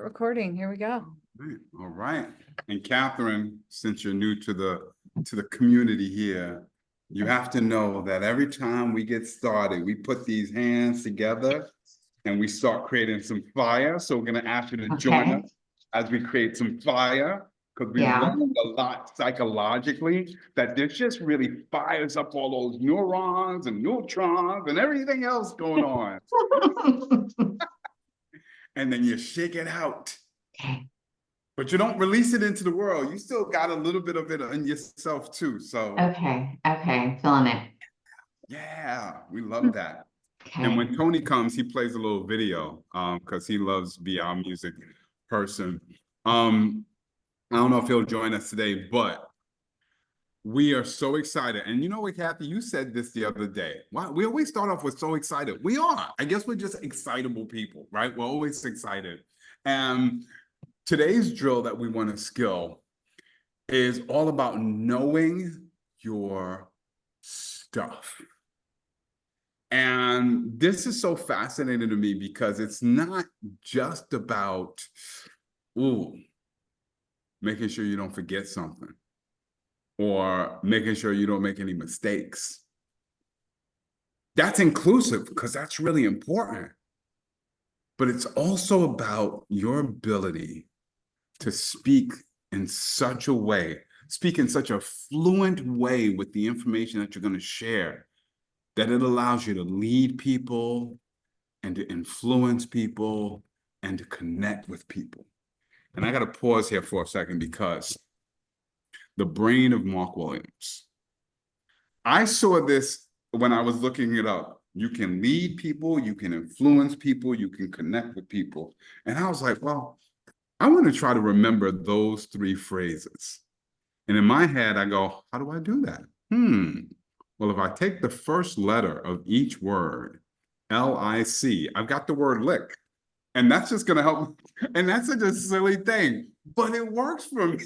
Recording. Here we go. All right. And Catherine, since you're new to the community here, you have to know that every time we get started, we put these hands together and we start creating some fire. So we're going to ask you to join us as we create some fire, because we learned a lot psychologically that this just really fires up all those neurons and neutrons and everything else going on. And then you shake it out. Okay. But you don't release it into the world. You still got a little bit of it in yourself too. So Okay. Feeling it. yeah, we love that. Okay. And when Tony comes, he plays a little video because he loves to be our music person. I don't know if he'll join us today, but we are so excited. And you know what, Cathey, you said this the other day. Why we always start off with so excited. We are. I guess we're just excitable people, right? We're always excited. And today's drill that we want to skill is all about knowing your stuff. And this is so fascinating to me because it's not just about, making sure you don't forget something or making sure you don't make any mistakes. That's inclusive because that's really important. But it's also about your ability to speak in such a way, speak in such a fluent way with the information that you're going to share, that it allows you to lead people and to influence people and to connect with people. And I got to pause here for a second because the brain of Mark Williams. I saw this when I was looking it up. You can lead people, you can influence people, you can connect with people. And I was like, well, I want to try to remember those three phrases. And in my head, I go, how do I do that? Well, if I take the first letter of each word, L-I-C, I've got the word lick. And that's just going to help. And that's such a silly thing, but it works for me.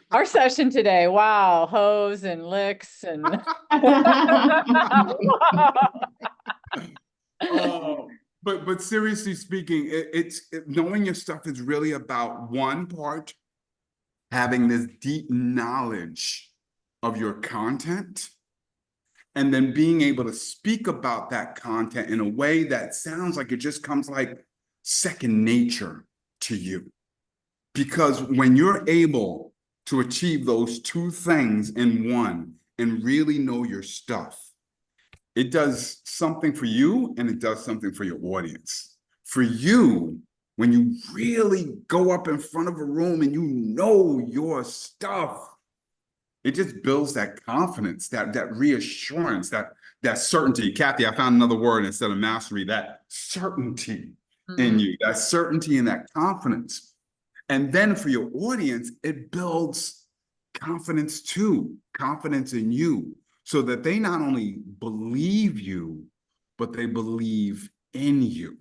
Our session today. Wow. Hose and licks and. But seriously speaking, knowing your stuff is really about one part, having this deep knowledge of your content, and then being able to speak about that content in a way that sounds like it just comes like second nature to you. Because when you're able to achieve those two things in one and really know your stuff, it does something for you and it does something for your audience. For you, when you really go up in front of a room and you know your stuff, it just builds that confidence, that reassurance, that certainty. Cathey, I found another word instead of mastery, that certainty in you, that certainty and that confidence. And then for your audience, it builds confidence too, confidence in you, so that they not only believe you, but they believe in you.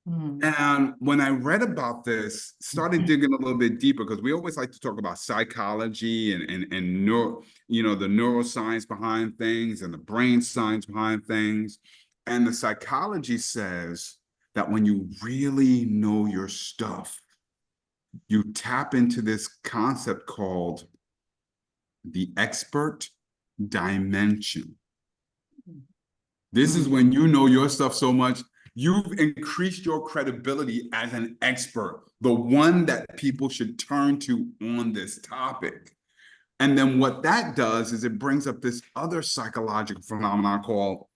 And when I read about this, started digging a little bit deeper, because we always like to talk about psychology and neuro, the neuroscience behind things and the brain science behind things. And the psychology says that when you really know your stuff, you tap into this concept called the expert dimension. This is when you know your stuff so much, you've increased your credibility as an expert, the one that people should turn to on this topic. And then what that does is it brings up this other psychological phenomenon called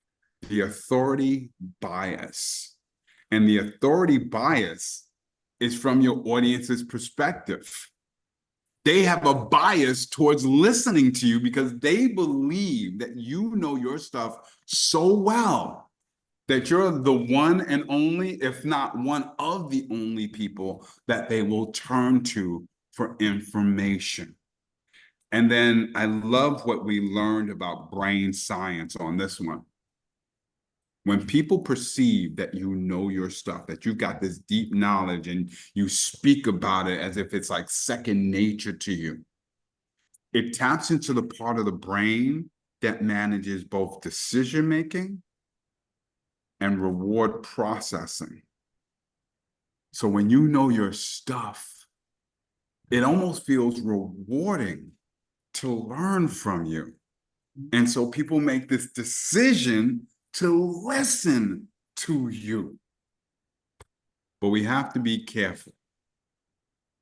the authority bias. And the authority bias is from your audience's perspective. They have a bias towards listening to you because they believe that you know your stuff so well that you're the one and only, if not one of the only people that they will turn to for information. And then I love what we learned about brain science on this one. When people perceive that you know your stuff, that you've got this deep knowledge and you speak about it as if it's like second nature to you, it taps into the part of the brain that manages both decision-making and reward processing. So when you know your stuff, it almost feels rewarding to learn from you. And so people make this decision to listen to you. But we have to be careful,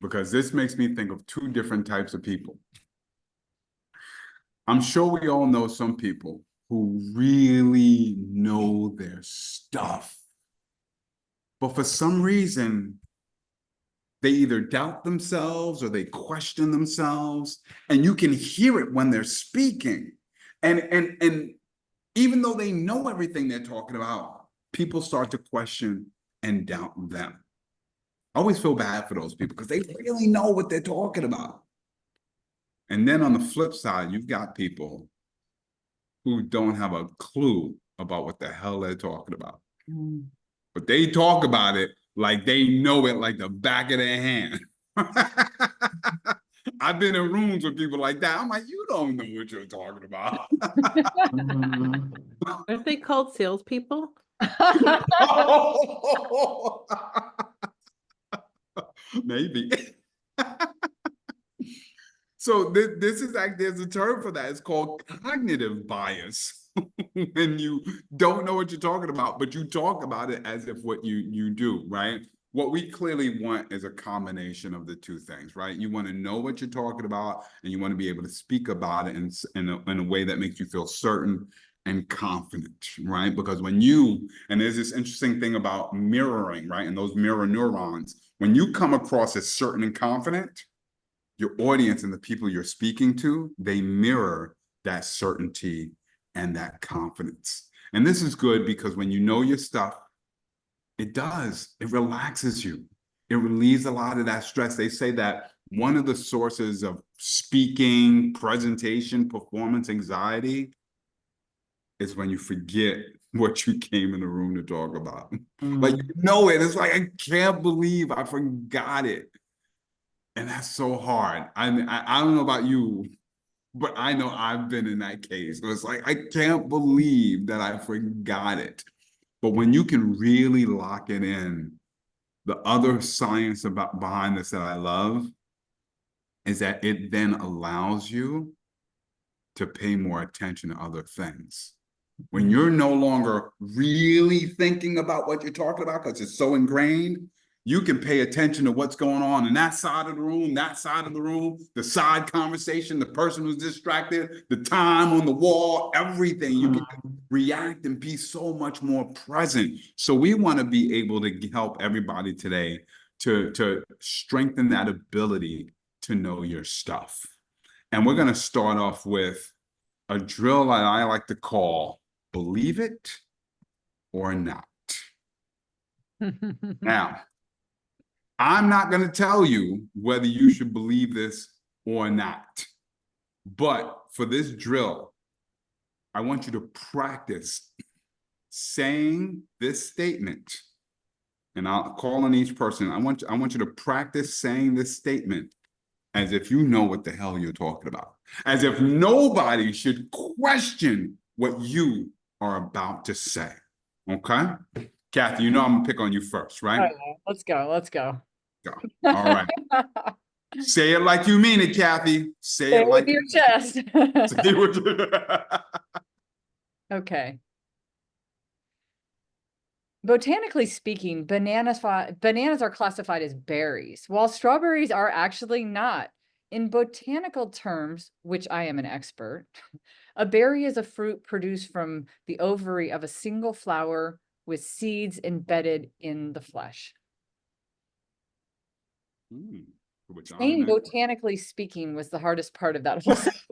because this makes me think of two different types of people. I'm sure we all know some people who really know their stuff, but for some reason, they either doubt themselves or they question themselves, and you can hear it when they're speaking. And even though they know everything they're talking about, people start to question and doubt them. I always feel bad for those people because they really know what they're talking about. And then on the flip side, you've got people who don't have a clue about what the hell they're talking about. But they talk about it like they know it like the back of their hand. I've been in rooms with people like that. I'm like, you don't know what you're talking about. Aren't they called salespeople? Maybe. So this is like, there's a term for that. It's called cognitive bias. When you don't know what you're talking about, but you talk about it as if what you do, right? What we clearly want is a combination of the two things, right? You want to know what you're talking about, and you want to be able to speak about it in a way that makes you feel certain and confident, right? Because when and there's this interesting thing about mirroring, right? And those mirror neurons, when you come across as certain and confident, your audience and the people you're speaking to, they mirror that certainty and that confidence. And this is good because when you know your stuff, it relaxes you. It relieves a lot of that stress. They say that one of the sources of speaking, presentation, performance anxiety is when you forget what you came in the room to talk about. Like, you know it. It's like, I can't believe I forgot it. And that's so hard. I don't know about you, but I know I've been in that case. So it's like, I can't believe that I forgot it. But when you can really lock it in, the other science behind this that I love is that it then allows you to pay more attention to other things. When you're no longer really thinking about what you're talking about because it's so ingrained, you can pay attention to what's going on in that side of the room, the side conversation, the person who's distracted, the time on the wall, everything. You can react and be so much more present. So we want to be able to help everybody today to strengthen that ability to know your stuff. And we're going to start off with a drill that I like to call believe it or not. Now, I'm not going to tell you whether you should believe this or not. But for this drill, I want you to practice saying this statement. And I'll call on each person. I want you to practice saying this statement as if you know what the hell you're talking about. As if nobody should question what you are about to say. Okay? Cathey, you know I'm going to pick on you first, right? Right, let's go. Let's go. Go. All right. Say it like you mean it, Cathey. Say Say it it like with your you chest. Say what you Okay. Botanically speaking, bananas are classified as berries, while strawberries are actually not. In botanical terms, which I am an expert, a berry is a fruit produced from the ovary of a single flower with seeds embedded in the flesh. Which Saying I'm botanically speaking was the hardest part of that whole sentence.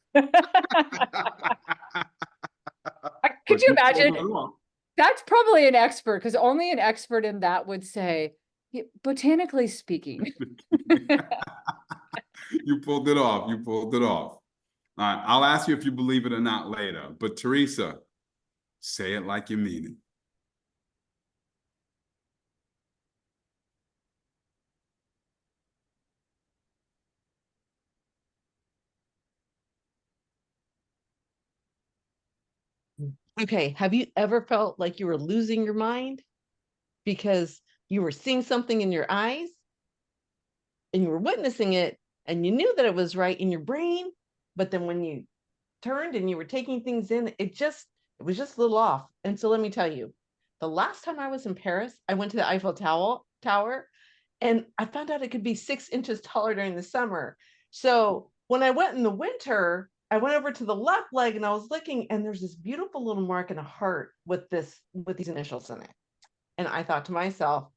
Could you imagine? That's probably an expert, because only an expert in that would say, "Yeah, botanically speaking." You pulled it off. You pulled it off. All right. I'll ask you if you believe it or not later. But Teresa, say it like you mean it. Okay, have you ever felt like you were losing your mind because you were seeing something in your eyes and you were witnessing it and you knew that it was right in your brain, but then when you turned and you were taking things in, it was just a little off. And so let me tell you, the last time I was in Paris, I went to the Eiffel Tower and I found out it could be 6 inches taller during the summer. So when I went in the winter, I went over to the left leg and I was looking, and there's this beautiful little mark and a heart with these initials in it. And I thought to myself,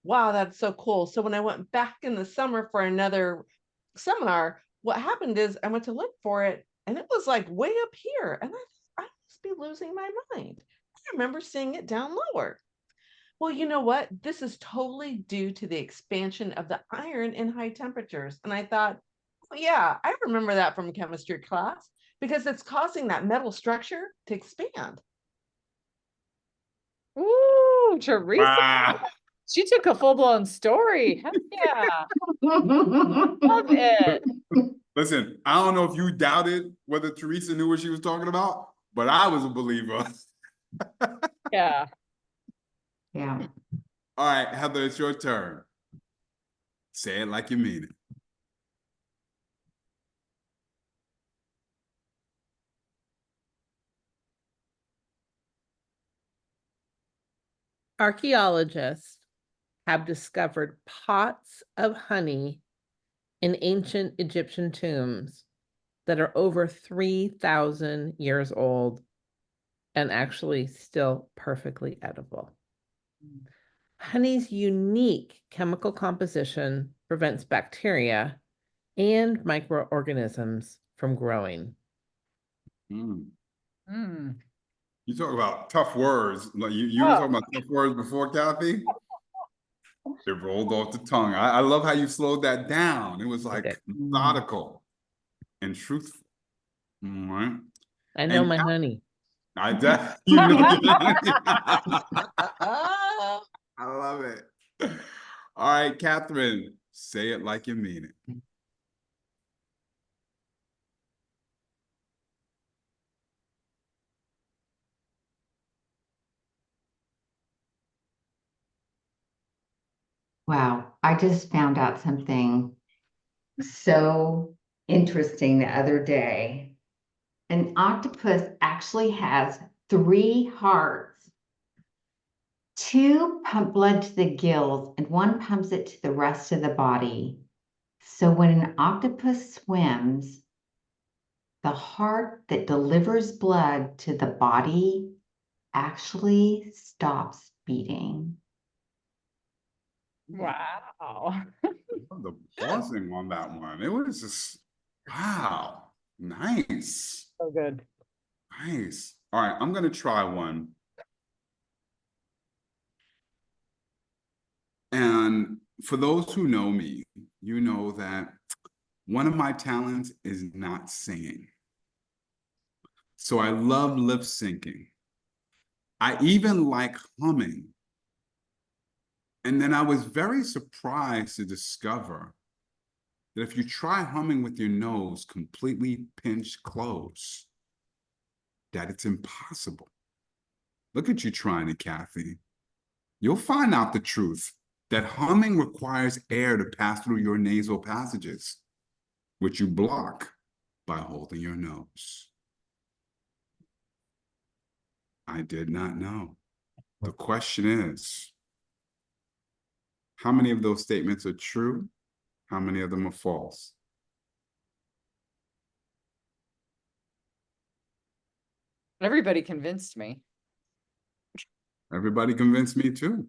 wow, that's so cool. So when I went back in the summer for another seminar, what happened is I went to look for it and it was like way up here. And I must be losing my mind. I remember seeing it down lower. Well, you know what? This is totally due to the expansion of the iron in high temperatures. And I thought, oh, yeah, I remember that from chemistry class because it's causing that metal structure to expand. Ooh, Teresa, Wow. she took a full-blown story. Heck yeah, love it. Listen, I don't know if you doubted whether Teresa knew what she was talking about, but I was a believer. Yeah. Yeah. All right, Heather, it's your turn. Say it like you mean it. Archaeologists have discovered pots of honey in ancient Egyptian tombs that are over 3,000 years old and actually still perfectly edible. Honey's unique chemical composition prevents bacteria and microorganisms from growing. Mm. Mm. You talk about tough words. Like you were Oh. talking about tough words before, Cathey. It rolled off the tongue. I love how you slowed that down. It was like Okay. methodical and truthful. All right. I know And my honey. I you know I love it. All right, Catherine, say it like you mean it. Wow. I just found out something so interesting the other day. An octopus actually has 3 hearts. 2 pump blood to the gills and 1 pumps it to the rest of the body. So when an octopus swims, the heart that delivers blood to the body actually stops beating. Wow. The pausing on that one. It was just wow. Nice. So good. Nice. All right, I'm gonna try one. And for those who know me, you know that one of my talents is not singing. So I love lip syncing. I even like humming. And then I was very surprised to discover that if you try humming with your nose completely pinched closed, that it's impossible. Look at you trying it, Cathey. You'll find out the truth that humming requires air to pass through your nasal passages, which you block by holding your nose. I did not know. The question is, how many of those statements are true? How many of them are false? Everybody convinced me. Everybody convinced me too.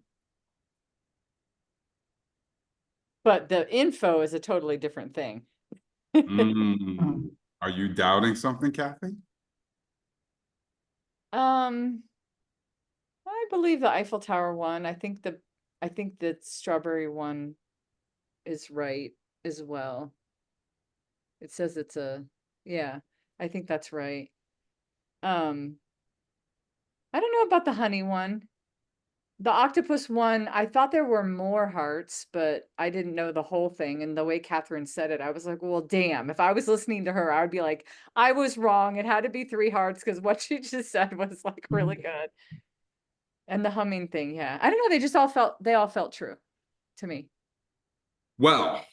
But the info is a totally different thing. Are you doubting something, Cathey? I believe the Eiffel Tower one. I think the strawberry one is right as well. It says it's yeah, I think that's right. I don't know about the honey one. The octopus one, I thought there were more hearts, but I didn't know the whole thing. And the way Catherine said it, I was like, well, damn, if I was listening to her, I would be like, I was wrong. It had to be 3 hearts because what she just said was like really good. And the humming thing, yeah. I don't know, they all felt true to me. Well,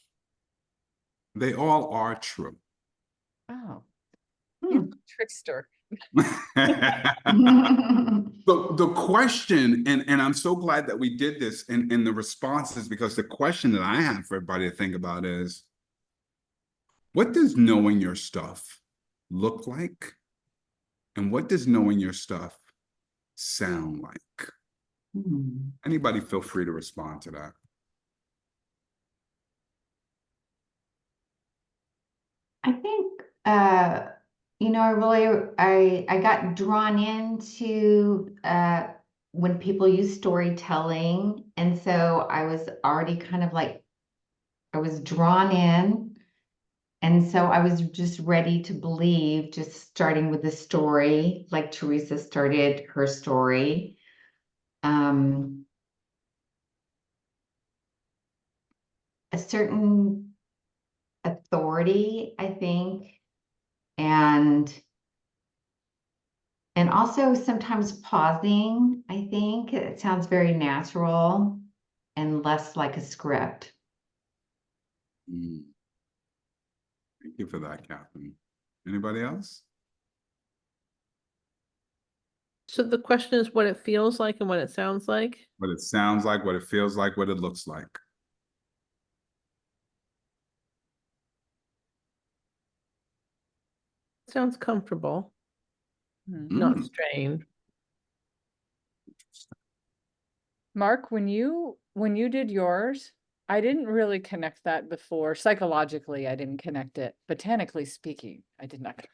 they all are true. Oh, Hmm. you trickster. The question, and I'm so glad that we did this in the responses, because the question that I have for everybody to think about is, what does knowing your stuff look like? And what does knowing your stuff sound like? Hmm. Anybody feel free to respond to that. I think, you know, I got drawn into when people use storytelling. And so I was already kind of like, I was drawn in. And so I was just ready to believe, just starting with the story, like Teresa started her story. A certain authority, I think, and also sometimes pausing, I think. It sounds very natural and less like a script. Mm. Thank you for that, Catherine. Anybody else? So the question is what it feels like and what it sounds like. What it sounds like, what it feels like, what it looks like. Sounds comfortable, Hmm. not Mm. strained. Mark, when you did yours, I didn't really connect that before. Psychologically, I didn't connect it. Botanically speaking, I did not.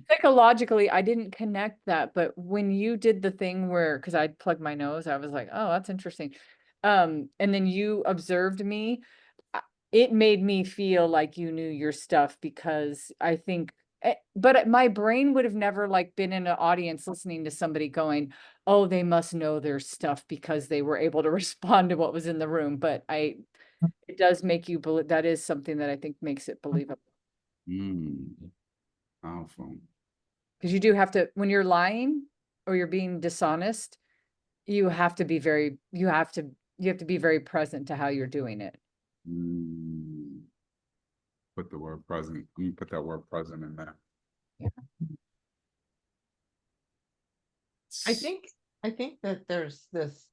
Psychologically, I didn't connect that. But when you did the thing where, because I'd plug my nose, I was like, oh, that's interesting. And then you observed me, it made me feel like you knew your stuff, because I think, but my brain would have never like been in an audience listening to somebody going, oh, they must know their stuff because they were able to respond to what was in the room. But it does make you believe. That is something that I think makes it believable, Mm. Powerful. because you do have to, when you're lying or you're being dishonest, you have to be very, you have to be very present to how you're doing it. Mm. Put the word present. Let me put that word present in there. Yeah. I think that there's this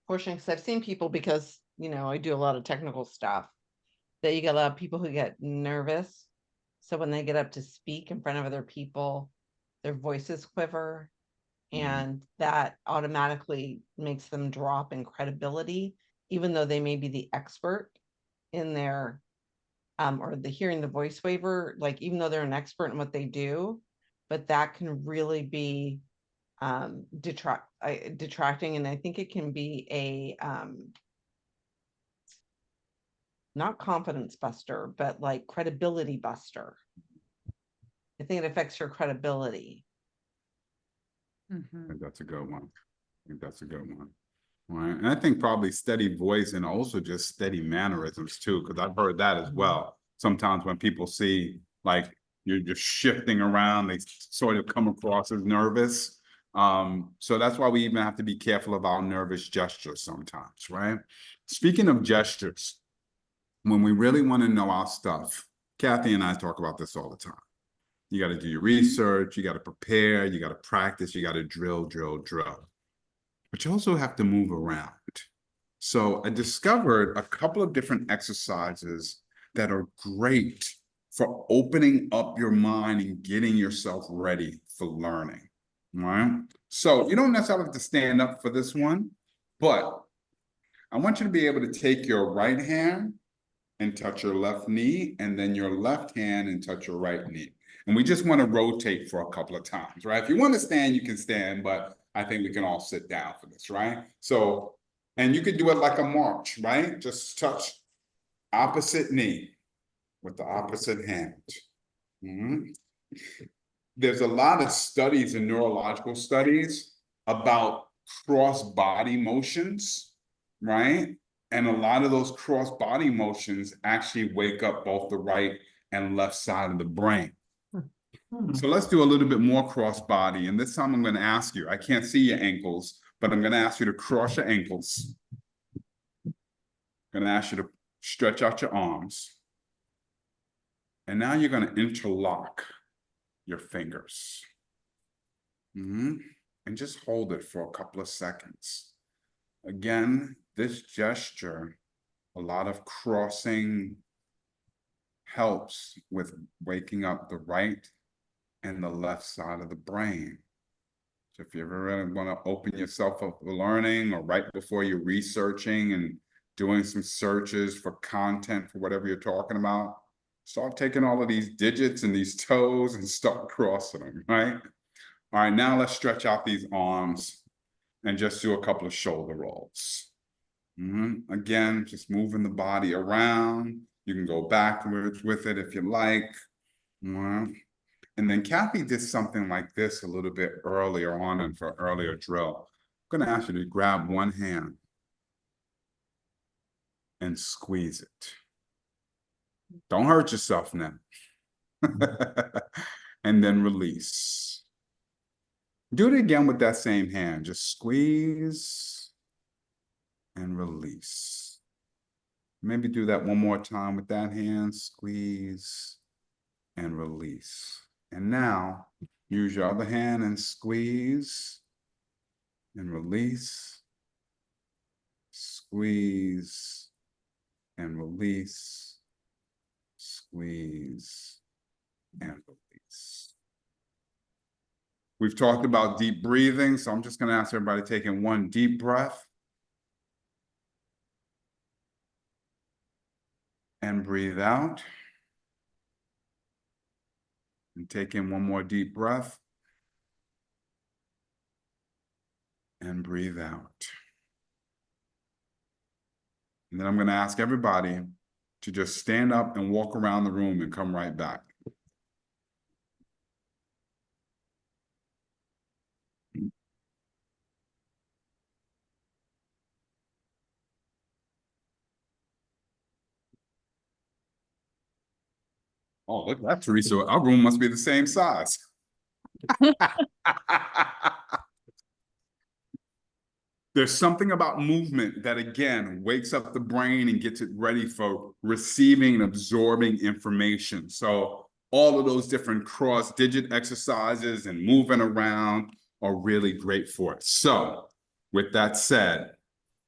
portion, because I've seen people, because I do a lot of technical stuff, that you get a lot of people who get nervous. So when they get up to speak in front of other people, their voices quiver, and that automatically makes them drop in credibility, even though they may be the expert in their or the hearing the voice waiver, like even though they're an expert in what they do, but that can really be detracting. And I think it can be a not confidence buster, but like credibility buster. I think it affects your credibility. I think that's a good one. I think that's a good one. Right. And I think probably steady voice and also just steady mannerisms too, because I've heard that as well. Sometimes when people see like you're just shifting around, they sort of come across as nervous. So that's why we even have to be careful of our nervous gestures sometimes, right? Speaking of gestures, when we really want to know our stuff, Cathey and I talk about this all the time. You got to do your research, you got to prepare, you got to practice, you got to drill. But you also have to move around. So I discovered a couple of different exercises that are great for opening up your mind and getting yourself ready for learning. All right. So you don't necessarily have to stand up for this one, but I want you to be able to take your right hand and touch your left knee, and then your left hand and touch your right knee. And we just want to rotate for a couple of times, right? If you want to stand, you can stand, but I think we can all sit down for this, right? So, and you could do it like a march, right? Just touch opposite knee with the opposite hand. Mm-hmm. There's a lot of studies and neurological studies about cross body motions, right? And a lot of those cross body motions actually wake up both the right and left side of the brain. So let's do a little bit more cross body. And this time I'm going to ask you, I can't see your ankles, but I'm going to ask you to cross your ankles. I'm going to ask you to stretch out your arms. And now you're going to interlock your fingers. And just hold it for a couple of seconds. Again, this gesture, a lot of crossing, helps with waking up the right and the left side of the brain. So if you ever really want to open yourself up for learning, or right before you're researching and doing some searches for content for whatever you're talking about, start taking all of these digits and these toes and start crossing them, right? All right, now let's stretch out these arms and just do a couple of shoulder rolls. Again, just moving the body around. You can go backwards with it if you like. And then Cathey did something like this a little bit earlier on in for earlier drill. I'm going to ask you to grab one hand and squeeze it. Don't hurt yourself now. And then release. Do it again with that same hand. Just squeeze and release. Maybe do that one more time with that hand. Squeeze and release. And now use your other hand and squeeze and release. Squeeze and release. Squeeze and release. We've talked about deep breathing, so I'm just going to ask everybody to take in one deep breath and breathe out. And take in one more deep breath and breathe out. And then I'm going to ask everybody to just stand up and walk around the room and come right back. Oh, look at that, Teresa. Our room must be the same size. There's something about movement that, again, wakes up the brain and gets it ready for receiving and absorbing information. So all of those different cross-digit exercises and moving around are really great for it. So with that said,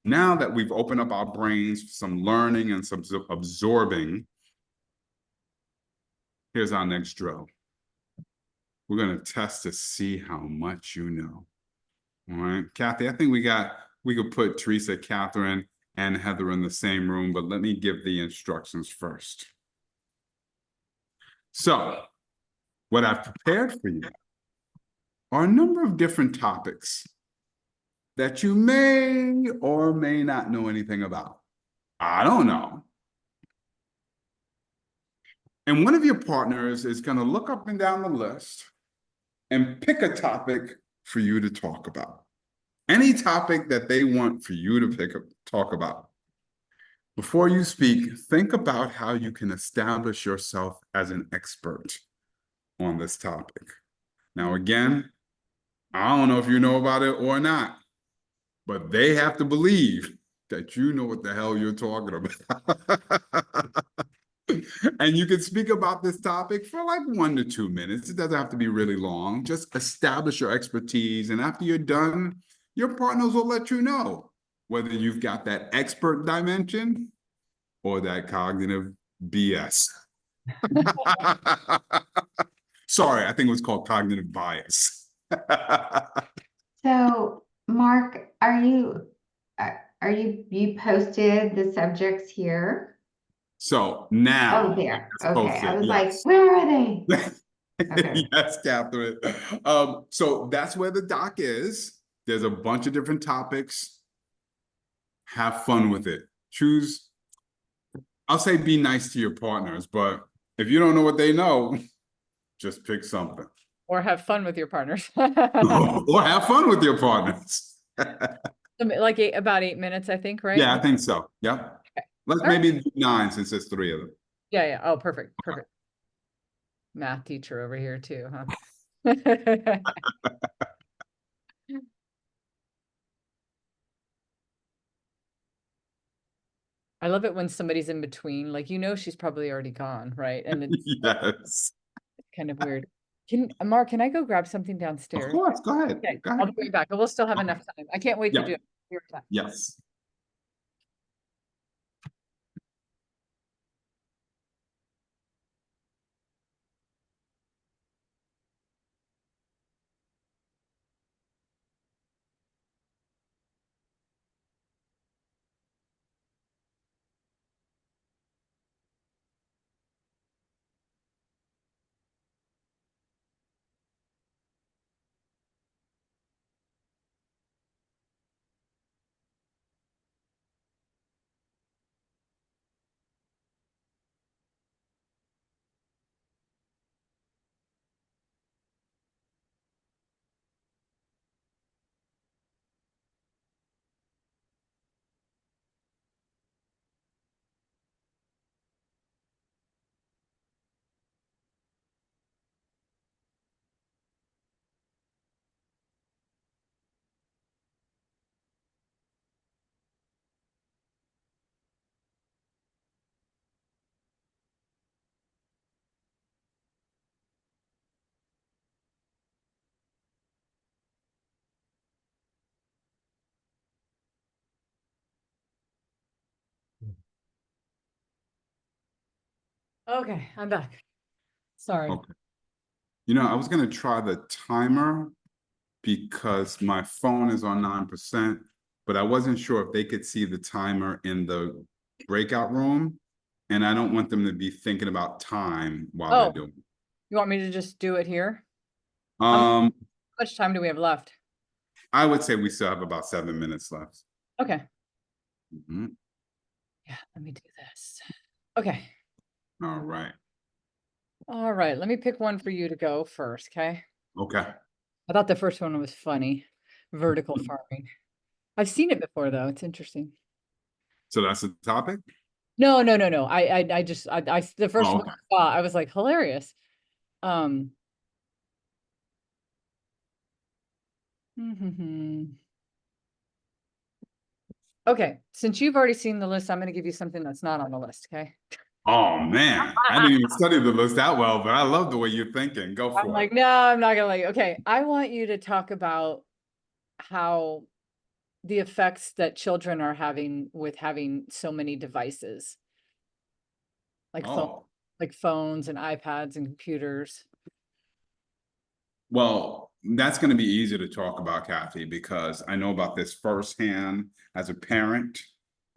now that we've opened up our brains for some learning and some absorbing, here's our next drill. We're going to test to see how much you know. All right, Cathey, I think we could put Teresa, Catherine, and Heather in the same room, but let me give the instructions first. So, what I've prepared for you are a number of different topics that you may or may not know anything about. I don't know. And one of your partners is going to look up and down the list and pick a topic for you to talk about. Any topic that they want for you to talk about. Before you speak, think about how you can establish yourself as an expert on this topic. Now, again, I don't know if you know about it or not, but they have to believe that you know what the hell you're talking about. And you can speak about this topic for like 1 to 2 minutes. It doesn't have to be really long. Just establish your expertise. And after you're done, your partners will let you know whether you've got that expert dimension or that cognitive BS. Sorry, I think it was called cognitive bias. So, Mark, you posted the subjects here? So now. Oh, there. Okay. I was yes. like, where are they? Okay. Yes, Catherine. So that's where the doc is. There's a bunch of different topics. Have fun with it. Choose. I'll say be nice to your partners, but if you don't know what they know, just pick something. Or have fun with your partners. Or have fun with your partners. Like about 8 minutes, I think, right? Yeah, I think so. Yep. Okay. Let's All right. maybe do 9 since there's 3 of them. Yeah, yeah. Oh, perfect, perfect. Math teacher over here too, huh? I love it when somebody's in between, like, she's probably already gone, right? And it's Yes. kind of weird. Mark, can I go grab something Of downstairs? course. Go ahead. Okay, Go I'll ahead. be right back. We'll still have enough time. I can't wait to Yeah. do it. Be right back. Yes. Okay, I'm back. Sorry. Okay. I was going to try the timer because my phone is on 9%, but I wasn't sure if they could see the timer in the breakout room. And I don't want them to be thinking about time while they're Oh, doing it. you want me to just do it here? How much time do we have left? I would say we still have about 7 minutes left. Okay. Mhm. Yeah, let me do this. Okay. All right. All right. Let me pick one for you to go first. Okay. Okay. I thought the first one was funny. Vertical farming. I've seen it before though. It's interesting. So that's the topic? No, no, no, no. I just the first Oh, one okay. I saw, I was like hilarious. Okay, since you've already seen the list, I'm going to give you something that's not on the list. Okay. Oh man, I didn't even study the list that well, but I love the way you're thinking. Go I'm for like, it. no, I'm not gonna like. Okay, I want you to talk about how the effects that children are having with having so many devices, like Oh, phones and iPads and computers. well, that's going to be easy to talk about, Cathey, because I know about this firsthand as a parent.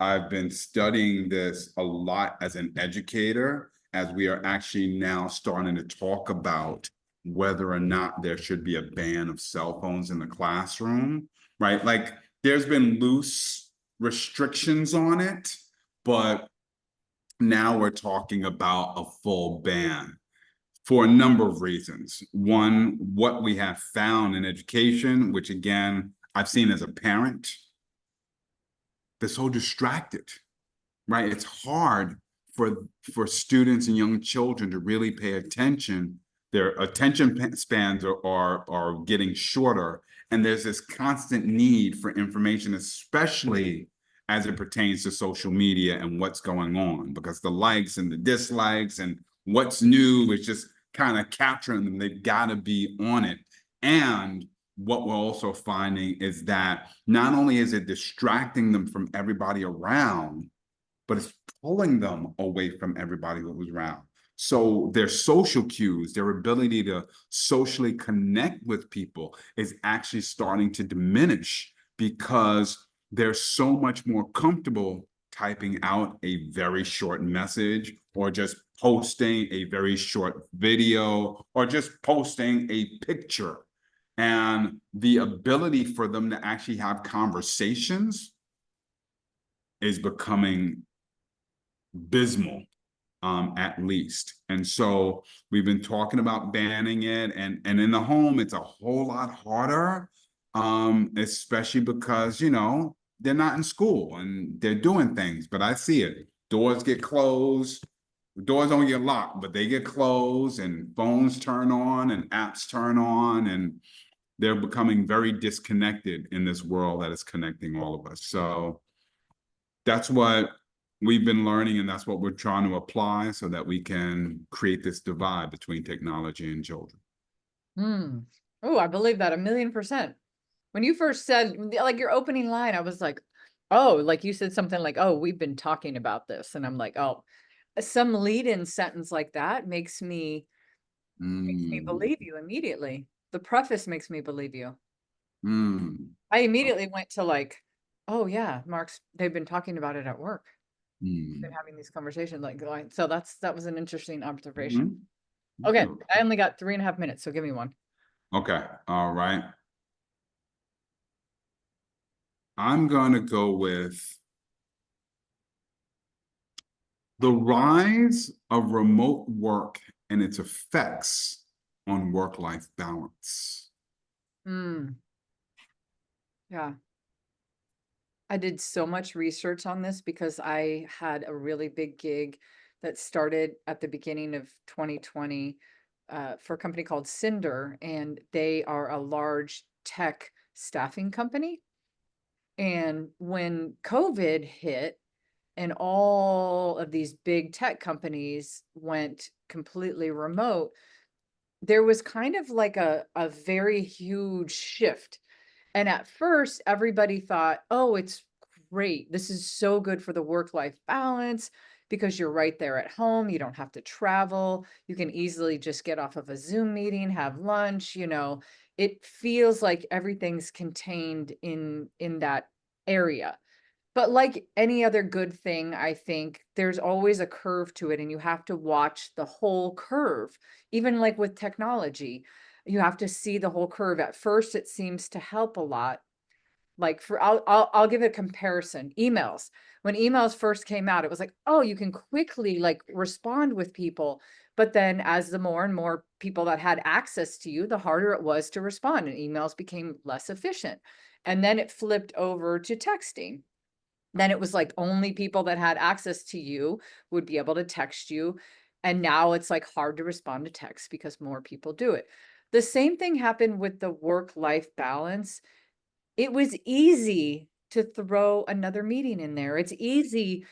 I've been studying this a lot as an educator, as we are actually now starting to talk about whether or not there should be a ban of cell phones in the classroom, right? Like there's been loose restrictions on it, but now we're talking about a full ban for a number of reasons. One, what we have found in education, which again, I've seen as a parent, they're so distracted, right? It's hard for students and young children to really pay attention. Their attention spans are getting shorter, and there's this constant need for information, especially as it pertains to social media and what's going on, because the likes and the dislikes and what's new is just kind of capturing them. They've got to be on it. And what we're also finding is that not only is it distracting them from everybody around, but it's pulling them away from everybody who's around. So their social cues, their ability to socially connect with people is actually starting to diminish because they're so much more comfortable typing out a very short message or just posting a very short video or just posting a picture. And the ability for them to actually have conversations is becoming abysmal, at least. And so we've been talking about banning it, and in the home, it's a whole lot harder especially because, you know, they're not in school and they're doing things, but I see it. Doors get closed, doors don't get locked, but they get closed, and phones turn on and apps turn on, and they're becoming very disconnected in this world that is connecting all of us. So that's what we've been learning, and that's what we're trying to apply so that we can create this divide between technology and children. Oh, I believe that 1,000,000%. When you first said, like, your opening line, I was like, oh, like you said something like, oh, we've been talking about this. And I'm like, oh, some lead-in sentence like that makes me believe you immediately. The preface makes me believe you. I immediately went to like, oh yeah, they've been talking about it at work. Been having these conversations so that was an interesting observation. Okay, I only got 3.5 minutes, so give me one. Okay, all right. I'm going to go with the rise of remote work and its effects on work-life balance. Yeah. I did so much research on this because I had a really big gig that started at the beginning of 2020 for a company called Cinder, and they are a large tech staffing company. And when COVID hit and all of these big tech companies went completely remote, there was kind of like a very huge shift. And at first, everybody thought, oh, it's great. This is so good for the work-life balance because you're right there at home. You don't have to travel. You can easily just get off of a Zoom meeting, have lunch, you know. It feels like everything's contained in that area. But like any other good thing, I think there's always a curve to it, and you have to watch the whole curve. Even like with technology, you have to see the whole curve. At first, it seems to help a lot. Like I'll give a comparison. Emails. When emails first came out, it was like, oh, you can quickly like respond with people. But then as the more and more people that had access to you, the harder it was to respond, and emails became less efficient. And then it flipped over to texting. Then it was like only people that had access to you would be able to text you. And now it's like hard to respond to text because more people do it. The same thing happened with the work-life balance. It was easy to throw another meeting in there. It's easy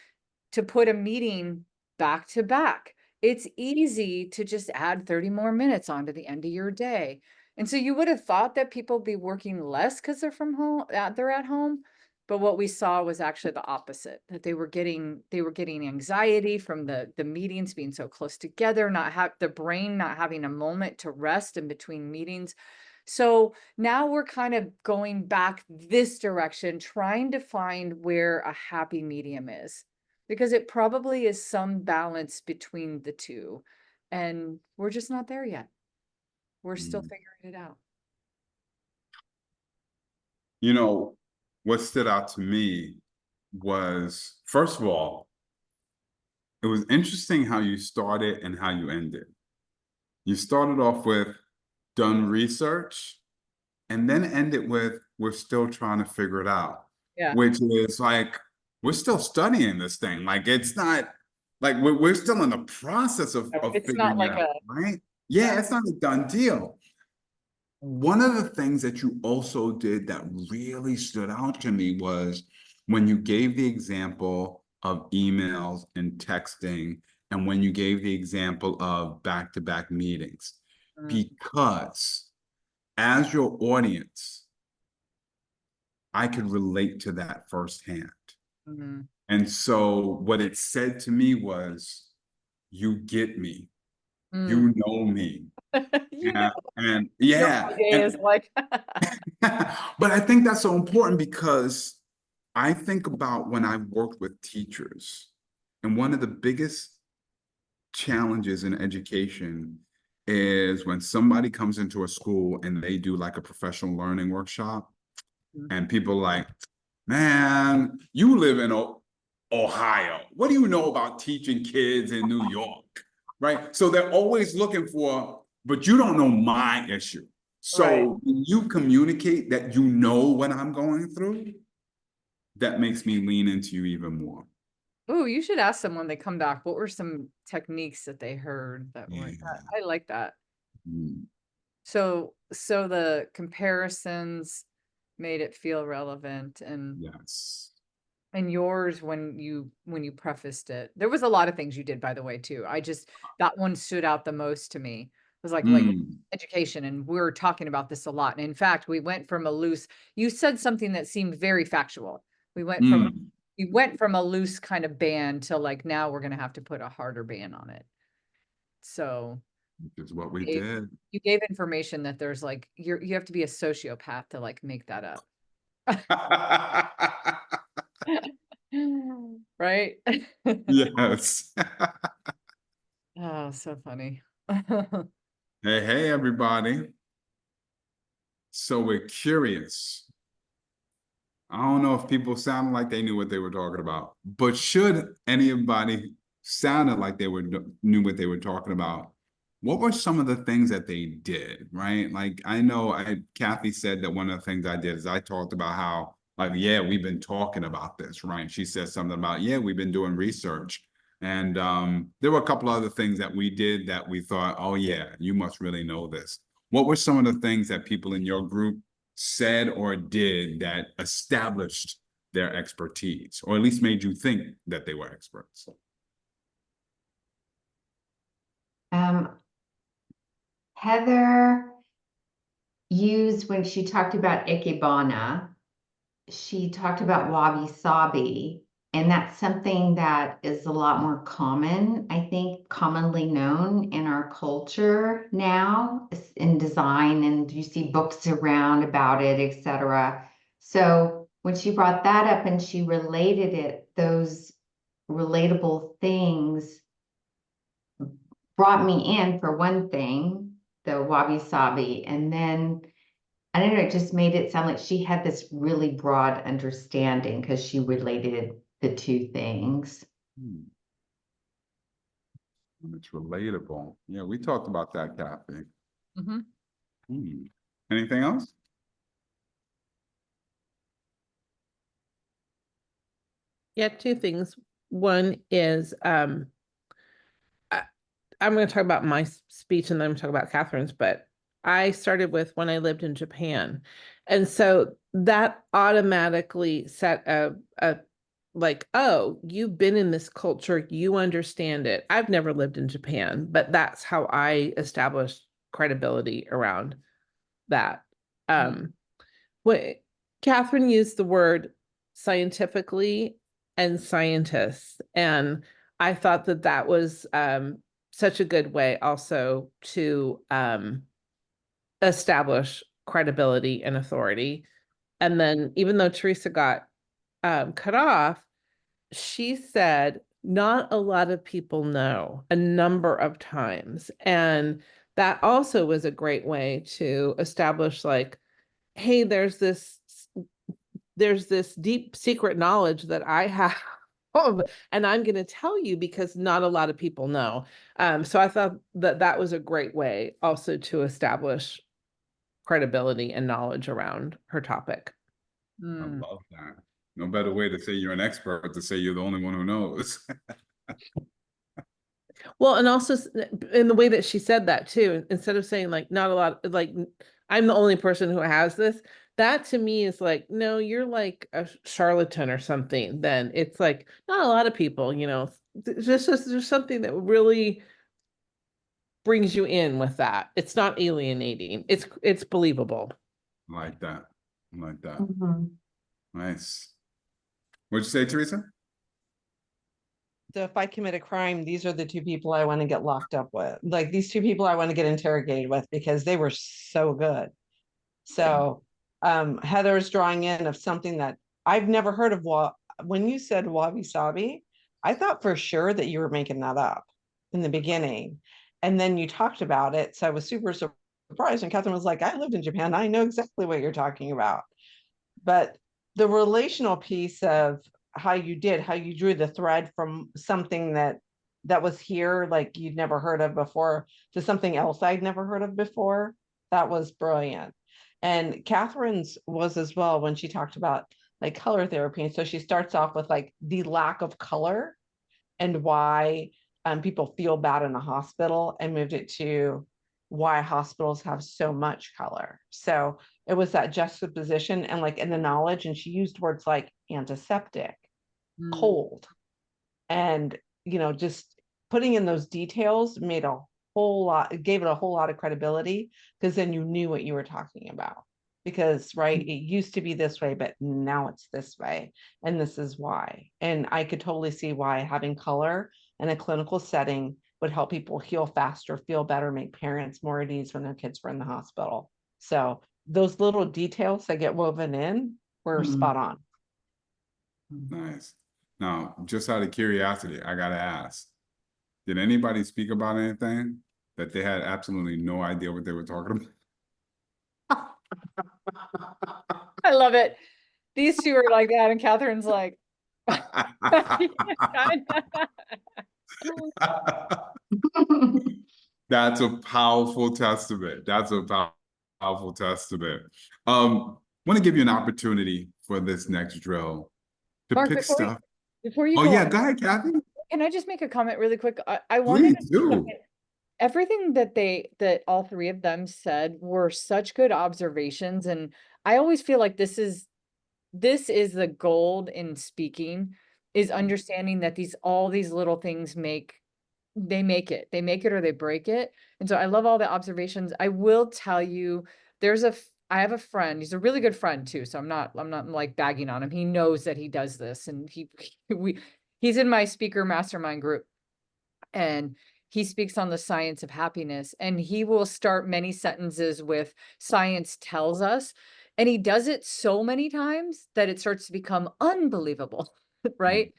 to put a meeting back to back. It's easy to just add 30 more minutes onto the end of your day. And so you would have thought that people would be working less because they're from home, they're at home. But what we saw was actually the opposite, that they were getting anxiety from the meetings being so close together, the brain not having a moment to rest in between meetings. So now we're kind of going back this direction, trying to find where a happy medium is, because it probably is some balance between the two. And we're just not there yet. We're still figuring it out. You know, what stood out to me was, first of all, it was interesting how you started and how you ended. You started off with done research and then ended with we're still trying to figure it out. Yeah. Which is like, we're still studying this thing. Like, it's not like we're still in the process of It's not figuring like it out, right? Yeah, it's not a done deal. One of the things that you also did that really stood out to me was when you gave the example of emails and texting, and when you gave the example of back-to-back meetings, because as your audience, I could relate to that firsthand. And so what it said to me was, you get me, you know me. You Yeah, know, and you know yeah, what day and is like. but I think that's so important because I think about when I've worked with teachers, and one of the biggest challenges in education is when somebody comes into a school and they do like a professional learning workshop, and people like, man, you live in Ohio. What do you know about teaching kids in New York? Right? So they're always looking for, but you don't know my issue. Right. So when you communicate that you know what I'm going through, that makes me lean into you even more. Ooh, you should ask them when they come back, what were some techniques that they heard that were Yeah. I like that. Mm, So the comparisons made it feel relevant, yes. and yours when you prefaced it. There was a lot of things you did, by the way, too. That one stood out the most to me. It was like Mm, education, and we were talking about this a lot. And in fact, we went from a loose, you said something that seemed very factual. We went mm, from a loose kind of ban to like, now we're gonna have to put a harder ban on it. So which is what we gave- did. you gave information that there's like, you have to be a sociopath to like make that up. Right? Yes. Oh, so funny. Hey, hey, everybody. So we're curious. I don't know if people sounded like they knew what they were talking about, but should anybody sounded like they knew what they were talking about, what were some of the things that they did, right? Like I know Cathey said that one of the things I did is I talked about how, like, yeah, we've been talking about this, right? She said something about, yeah, we've been doing research. And there were a couple other things that we did that we thought, oh yeah, you must really know this. What were some of the things that people in your group said or did that established their expertise, or at least made you think that they were experts? Heather used, when she talked about Ikebana, she talked about wabi sabi, and that's something that is a lot more common, I think, commonly known in our culture now in design, and you see books around about it, etc. So when she brought that up and she related it, those relatable things brought me in for one thing, the wabi sabi, and then I don't know, it just made it sound like she had this really broad understanding because she related the two things. It's relatable. Yeah, we talked about that, Cathey. Anything else? Yeah, two things. One is I'm going to talk about my speech and then I'm going to talk about Catherine's, but I started with when I lived in Japan. And so that automatically set a like, oh, you've been in this culture, you understand it. I've never lived in Japan, but that's how I established credibility around that. What Catherine used the word scientifically and scientists, and I thought that that was such a good way also to establish credibility and authority. And then even though Teresa got cut off, she said, not a lot of people know a number of times. And that also was a great way to establish like, hey, there's this deep secret knowledge that I have. And I'm going to tell you because not a lot of people know. So I thought that that was a great way also to establish credibility and knowledge around her topic. I love that. No better way to say you're an expert to say you're the only one who knows. Well, and also in the way that she said that too, instead of saying like not a lot, like I'm the only person who has this, that to me is like, no, you're like a charlatan or something. Then it's like not a lot of people, you know, there's something that really brings you in with that. It's not alienating. It's believable. I like that. I like that. Nice. What'd you say, Teresa? So if I commit a crime, these are the two people I want to get locked up with. Like these two people I want to get interrogated with because they were so good. So Heather's drawing in of something that I've never heard of. When you said wabi sabi, I thought for sure that you were making that up in the beginning. And then you talked about it. So I was super surprised. And Catherine was like, I lived in Japan. I know exactly what you're talking about. But the relational piece of how you drew the thread from something that was here, like you'd never heard of before, to something else I'd never heard of before. That was brilliant. And Catherine's was as well when she talked about like color therapy. And so she starts off with like the lack of color and why people feel bad in a hospital, and moved it to why hospitals have so much color. So it was that juxtaposition and like in the knowledge, and she used words like antiseptic, cold, and just putting in those details made a whole lot, it gave it a whole lot of credibility, because then you knew what you were talking about. Because right, it used to be this way, but now it's this way, and this is why. And I could totally see why having color in a clinical setting would help people heal faster, feel better, make parents more at ease when their kids were in the hospital. So those little details that get woven in were spot on. Nice. Now, just out of curiosity, I gotta ask, did anybody speak about anything that they had absolutely no idea what they were talking about? I love it. These two are like that, and Catherine's like, That's a powerful testament. That's a powerful testament. Want to give you an opportunity for this next drill to Mark, pick stuff. before you Oh go yeah, on, go ahead, Cathey. can I just make a comment really quick? I wanted Please do. everything that all three of them said were such good observations, and I always feel like this is the gold in speaking, is understanding that all these little things make it or they break it. And so I love all the observations. I will tell you, I have a friend, he's a really good friend too. So I'm not like bagging on him. He knows that he does this, and he's in my speaker mastermind group, and he speaks on the science of happiness, and he will start many sentences with "science tells us," and he does it so many times that it starts to become unbelievable, right?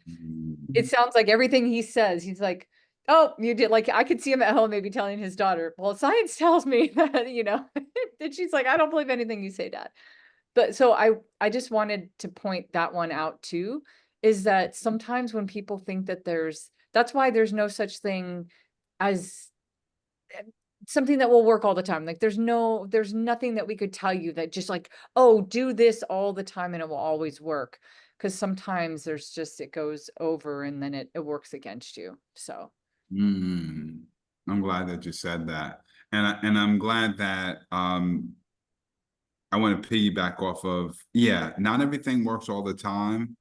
It sounds like everything he says, he's like, "Oh, you did," like I could see him at home maybe telling his daughter, "Well, science tells me that," and she's like, "I don't believe anything you say, Dad." But so I just wanted to point that one out too, is that sometimes when people think that that's why there's no such thing as something that will work all the time. Like there's nothing that we could tell you that just like, oh, do this all the time and it will always work. Because sometimes it goes over and then it works against you. So I'm glad that you said that. And I'm glad that I want to piggyback off of, yeah, not everything works all the time.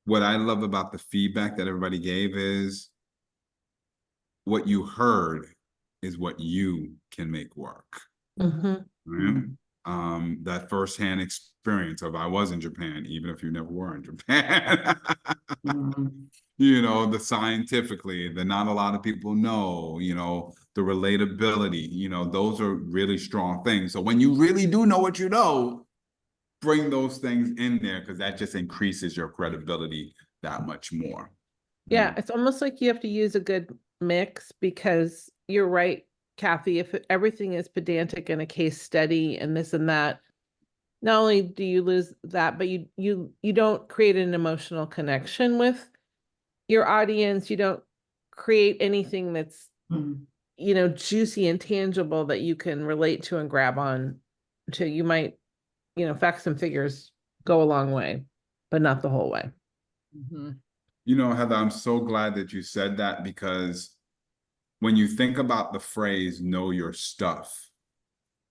What I love about the feedback that everybody gave is what you heard is what you can make work. Right? That firsthand experience of I was in Japan, even if you never were in Japan. The scientifically, that not a lot of people know, the relatability, those are really strong things. So when you really do know what you know, bring those things in there, because that just increases your credibility that much more. Yeah, it's almost like you have to use a good mix, because you're right, Cathey, if everything is pedantic in a case study and this and that, not only do you lose that, but you don't create an emotional connection with your audience. You don't create anything that's juicy and tangible that you can relate to and grab on to. You might, facts and figures go a long way, but not the whole way. Heather, I'm so glad that you said that, because when you think about the phrase "know your stuff,"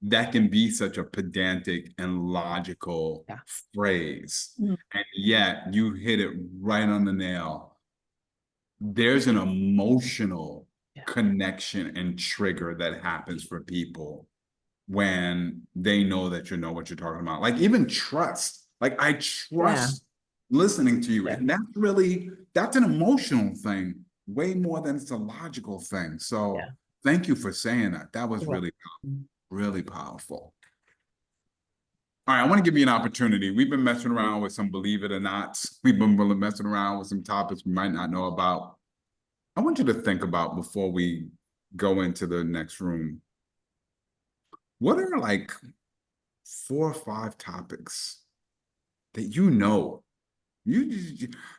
that can be such a pedantic and logical phrase, and yet you hit it right on the nail. There's an emotional connection and trigger that happens for people when they know that you know what you're talking about. Like even trust. Like I trust listening to you. And that's an emotional thing, way more than it's a logical thing. So thank you for saying that. That was really powerful. All right, I want to give you an opportunity. We've been messing around with some believe it or nots. We've been messing around with some topics we might not know about. I want you to think about, before we go into the next room, what are like 4 or 5 topics that you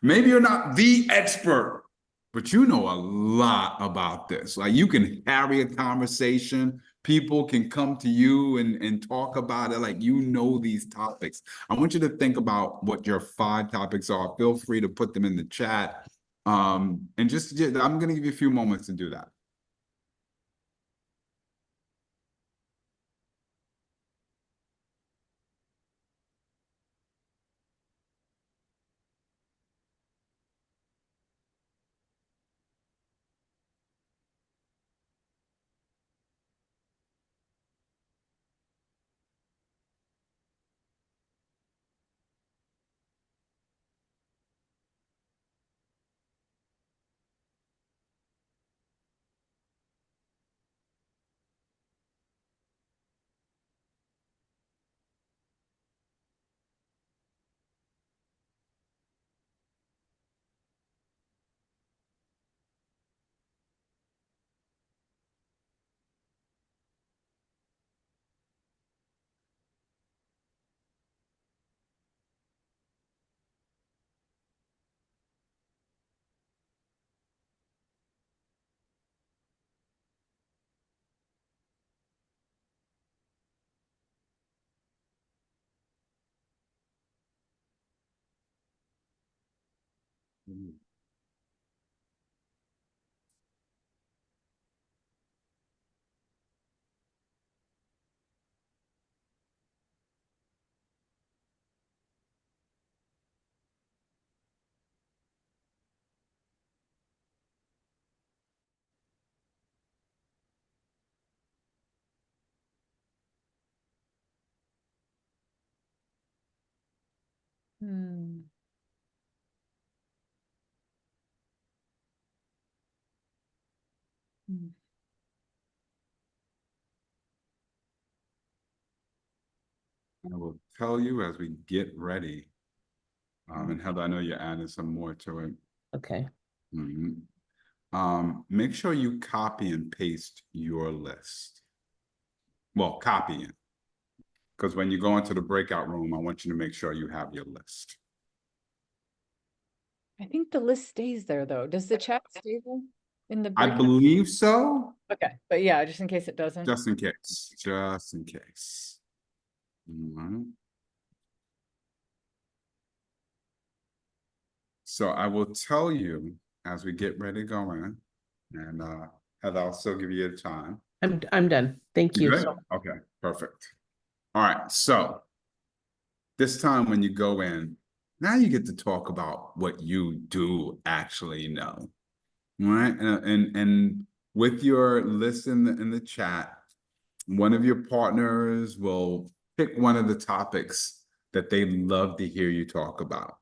maybe you're not the expert, but you know a lot about this. Like you can carry a conversation people can come to you and talk about it like you know these topics. I want you to think about what your 5 topics are. Feel free to put them in the chat. And just I'm going to give you a few moments to do that. Hmm. Hmm. I will tell you as we get ready. And Heather, I know you're adding some more to it. Okay. Mhm. Make sure you copy and paste your list. Well, copy it. Because when you go into the breakout room, I want you to make sure you have your list. I think the list stays there though. Does the chat stay there in the I breakout? believe so, Okay, but yeah, just in case it doesn't. just in case, just in case. All right. So I will tell you as we get ready to go in, and Heather, I'll still give you a time. I'm done. Thank you. Good? So Okay, perfect. All right, so this time when you go in, now you get to talk about what you do actually know. All right, and with your list in the chat, one of your partners will pick one of the topics that they love to hear you talk about.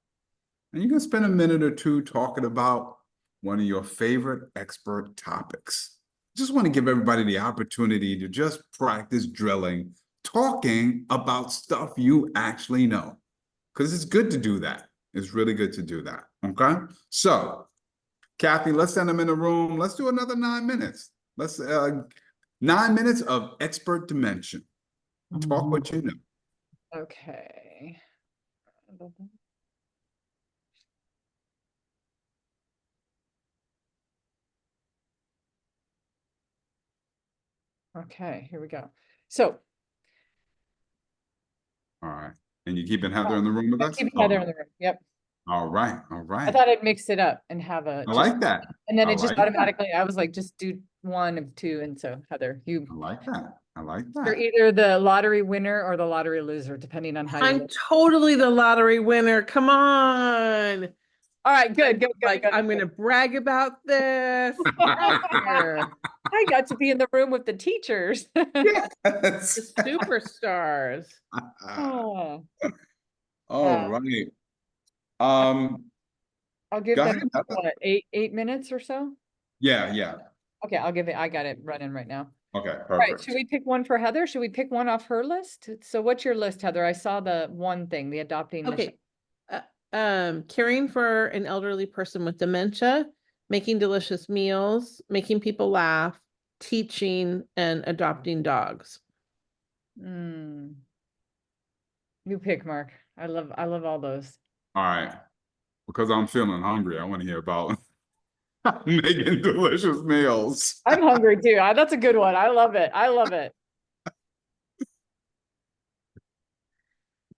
And you can spend a minute or two talking about one of your favorite expert topics. Just want to give everybody the opportunity to just practice drilling, talking about stuff you actually know. Because it's good to do that. It's really good to do that. Okay. So, Cathey, let's send them in the room. Let's do another 9 minutes. Let's 9 minutes of expert dimension. Talk what you know. Okay. Okay, here we go. So All right. And you keeping Heather in the room with us? keep Heather in the room. Yep. All right. All I right. thought I'd mix it up and have a I like that. and then I it just like that. automatically, I was like, just do one of two. And so Heather, I like that. I like you're that. either the lottery winner or the lottery loser, depending on how you I'm look. totally the lottery winner. Come on. All right, good. Like I'm gonna brag about this. Here. I got to be in the room with the teachers. Yes. The superstars. Oh, All right. I'll give Go them ahead, Heather. what, 8 minutes or so? Yeah. Okay, I got it running right now. Okay, All right, perfect. should we pick one for Heather? Should we pick one off her list? So what's your list, Heather? I saw the one thing, the adopting. Okay. Caring for an elderly person with dementia, making delicious meals, making people laugh, teaching, and adopting dogs. You pick, Mark. I love all those. All right. Because I'm feeling hungry, I want to hear about making delicious meals. I'm hungry too. That's a good one. I love it. I love it.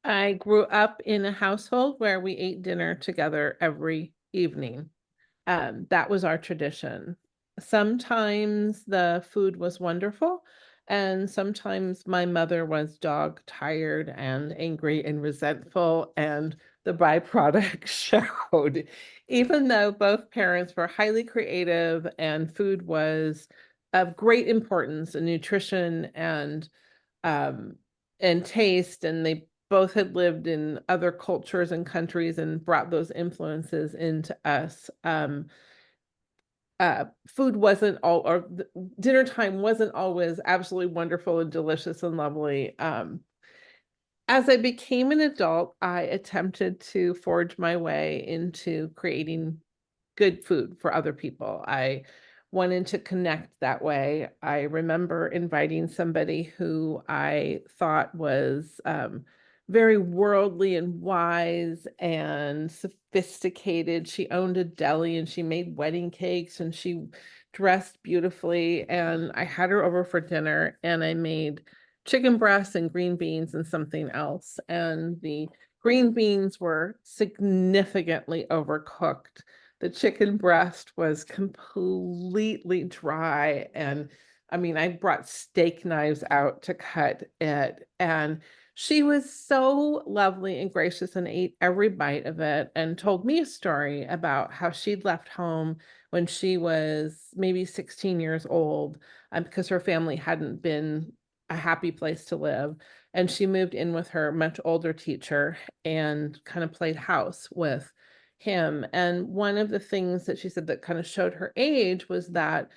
I grew up in a household where we ate dinner together every evening. That was our tradition. Sometimes the food was wonderful, and sometimes my mother was dog tired and angry and resentful, and the byproduct showed. Even though both parents were highly creative and food was of great importance in nutrition um, and taste, and they both had lived in other cultures and countries and brought those influences into us. Food wasn't all, or dinner time wasn't always absolutely wonderful and delicious and lovely. As I became an adult, I attempted to forge my way into creating good food for other people. I wanted to connect that way. I remember inviting somebody who I thought was very worldly and wise and sophisticated. She owned a deli and she made wedding cakes and she dressed beautifully. And I had her over for dinner and I made chicken breasts and green beans and something else. And the green beans were significantly overcooked. The chicken breast was completely dry. And I mean, I brought steak knives out to cut it. And she was so lovely and gracious and ate every bite of it and told me a story about how she'd left home when she was maybe 16 years old because her family hadn't been a happy place to live. And she moved in with her much older teacher and kind of played house with him. And one of the things that she said that kind of showed her age was that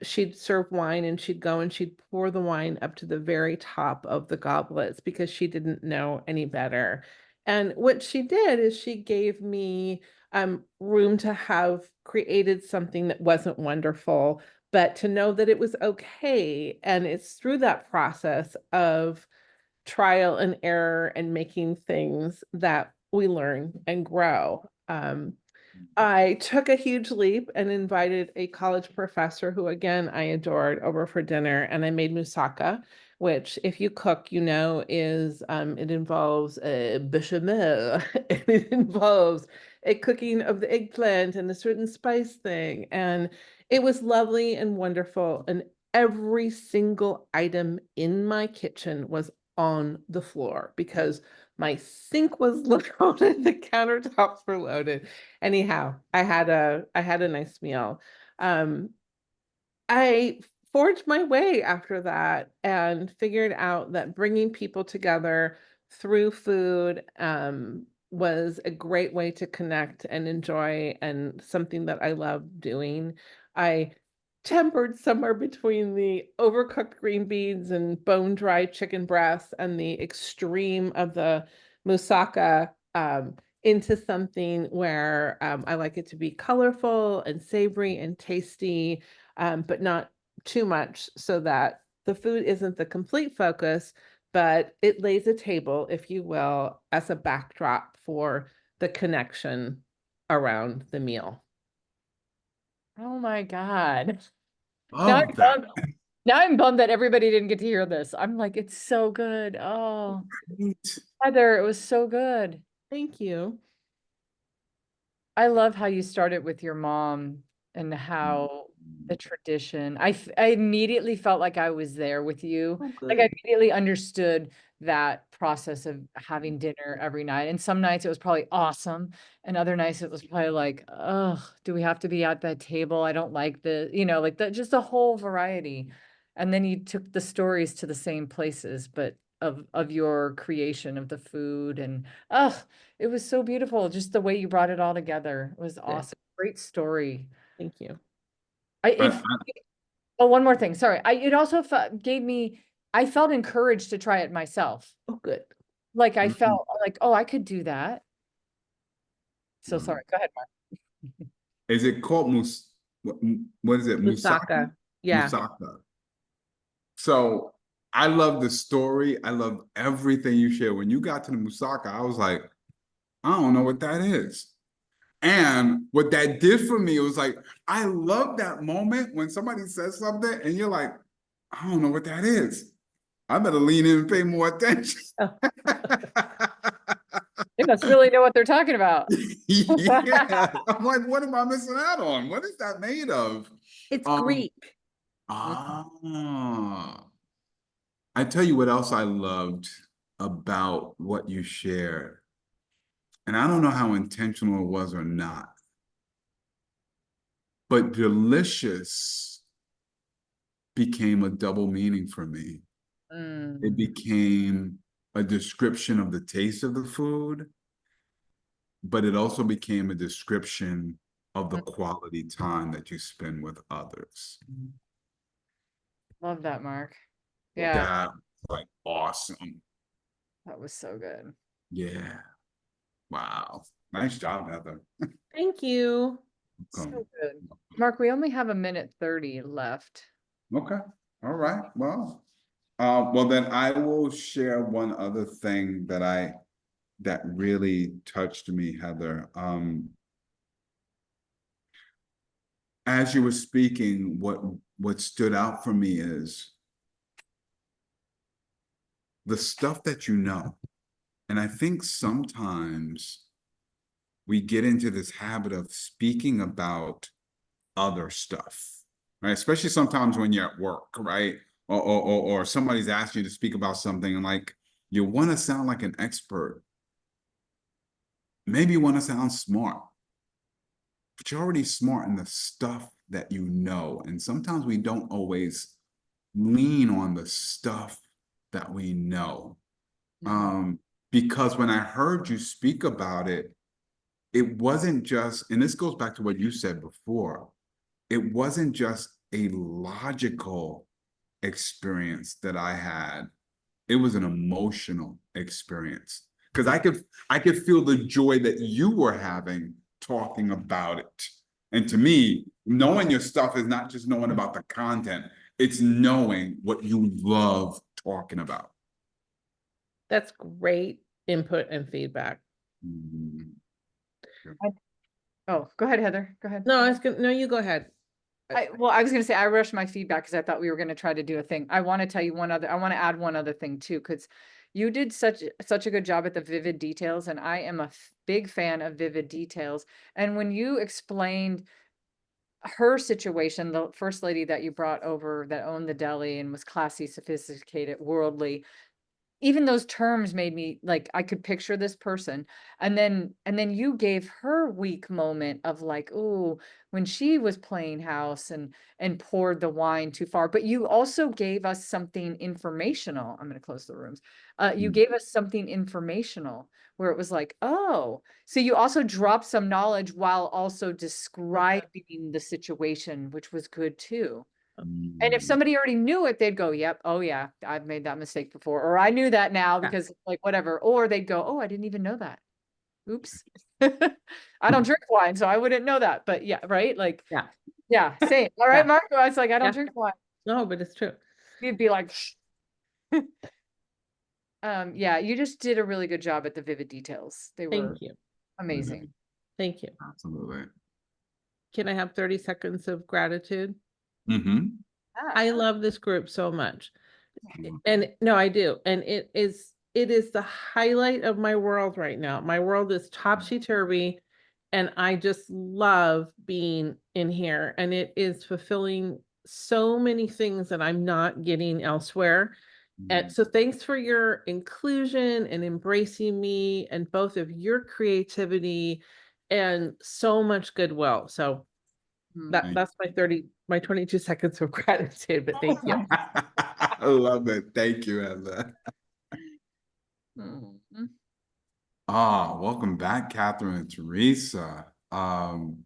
she'd serve wine and she'd go and she'd pour the wine up to the very top of the goblets because she didn't know any better. And what she did is she gave me room to have created something that wasn't wonderful, but to know that it was okay. And it's through that process of trial and error and making things that we learn and grow. I took a huge leap and invited a college professor who, again, I adored over for dinner, and I made moussaka, which, if you cook, you know, is it involves a bechamel, and it involves a cooking of the eggplant and a certain spice thing, and it was lovely and wonderful, and every single item in my kitchen was on the floor because my sink was loaded, the countertops were loaded. Anyhow, I had a nice meal. I forged my way after that and figured out that bringing people together through food was a great way to connect and enjoy, and something that I love doing. I tempered somewhere between the overcooked green beans and bone dry chicken breasts and the extreme of the moussaka into something where I like it to be colorful and savory and tasty, but not too much so that the food isn't the complete focus, but it lays a table, if you will, as a backdrop for the connection around the meal. Oh my God. Now Love I'm that. bummed. Now I'm bummed that everybody didn't get to hear this. I'm like, it's so good. Oh, Heather, it was so good. Thank you. I love how you started with your mom and how the tradition. I immediately felt like I was there with you. Oh, Like I good. immediately understood that process of having dinner every night. And some nights it was probably awesome, and other nights it was probably like, oh, do we have to be at that table? I don't like the, like the just a whole variety. And then you took the stories to the same places, but of your creation of the food, and it was so beautiful, just the way you brought it all together. It was Good. awesome. Great story. Thank you. It oh, one more thing. Sorry. It also gave me, I felt encouraged to try it myself. Oh, good. Like I felt like, oh, I could do that. So sorry. Go ahead, Mark. Is it called what is it? Moussaka? Moussaka. Yeah. Moussaka. So I love the story. I love everything you shared. When you got to the moussaka, I was like, I don't know what that is. And what that did for me, it was like, I love that moment when somebody says something and you're like, I don't know what that is. I better lean in and pay more attention. They must really know what they're talking about. Yeah. I'm like, what am I missing out on? What is that made of? It's Um, Greek. Ah. I tell you what else I loved about what you shared. And I don't know how intentional it was or not, but delicious became a double meaning for me. It Mm. became a description of the taste of the food, but it also became a description of the quality time that you spend with others. Love that, Mark. Yeah, That was like awesome. that was so good. Yeah. Wow. Nice job, Heather. Thank you. So good. Mark, we only have 1:30 left. Okay. All right. Well then I will share one other thing that really touched me, Heather. As you were speaking, what stood out for me is the stuff that you know. And I think sometimes we get into this habit of speaking about other stuff, right? Especially sometimes when you're at work, right? Or somebody's asking you to speak about something and like you want to sound like an expert. Maybe you want to sound smart, but you're already smart in the stuff that you know. And sometimes we don't always lean on the stuff that we know. Because when I heard you speak about it, it wasn't just, and this goes back to what you said before, it wasn't just a logical experience that I had. It was an emotional experience because I could feel the joy that you were having talking about it. And to me, knowing your stuff is not just knowing about the content, it's knowing what you love talking about. That's great input and feedback. Mhm. Oh, go ahead, Heather. Go ahead. No, I was gonna, no, you go ahead. I was gonna say I rushed my feedback because I thought we were gonna try to do a thing. I want to tell you I want to add one other thing too, because you did such a good job at the vivid details, and I am a big fan of vivid details. And when you explained her situation, the first lady that you brought over that owned the deli and was classy, sophisticated, worldly, even those terms made me like I could picture this person. And then you gave her weak moment of like, oh, when she was playing house and poured the wine too far. But you also gave us something informational. I'm going to close the rooms. You gave us something informational where it was like, oh, so you also dropped some knowledge while also describing the situation, which was good too. And if somebody already knew it, they'd go, yep, oh yeah, I've made that mistake before, or I knew that now Yeah. because like whatever, or they'd go, oh, I didn't even know that. Oops. I don't drink wine, so I wouldn't know that. But yeah, right? Like, Yeah. yeah, same. All right, Yeah. Marco. I was like, I don't Yeah. drink wine. No, but it's true. You'd be like, yeah, you just did a really good job at the vivid details. They were Thank you. amazing. Thank you. Absolutely. Can I have 30 seconds of gratitude? Mm-hmm. I love this group so much. And no, I do. And it is the highlight of my world right now. My world is topsy-turvy, and I just love being in here. And it is fulfilling so many things that I'm not getting elsewhere. And so thanks for your inclusion and embracing me and both of your creativity and so much goodwill. So that's my 22 seconds of gratitude, but thank you. I love it. Thank you, Heather. Welcome back, Catherine and Teresa. I'll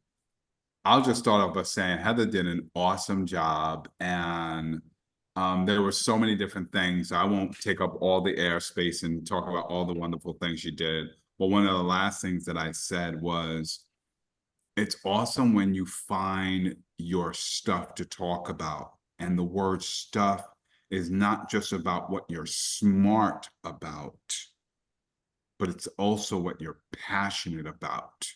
just start off by saying Heather did an awesome job, and there were so many different things. I won't take up all the airspace and talk about all the wonderful things she did. But one of the last things that I said was, it's awesome when you find your stuff to talk about. And the word stuff is not just about what you're smart about, but it's also what you're passionate about.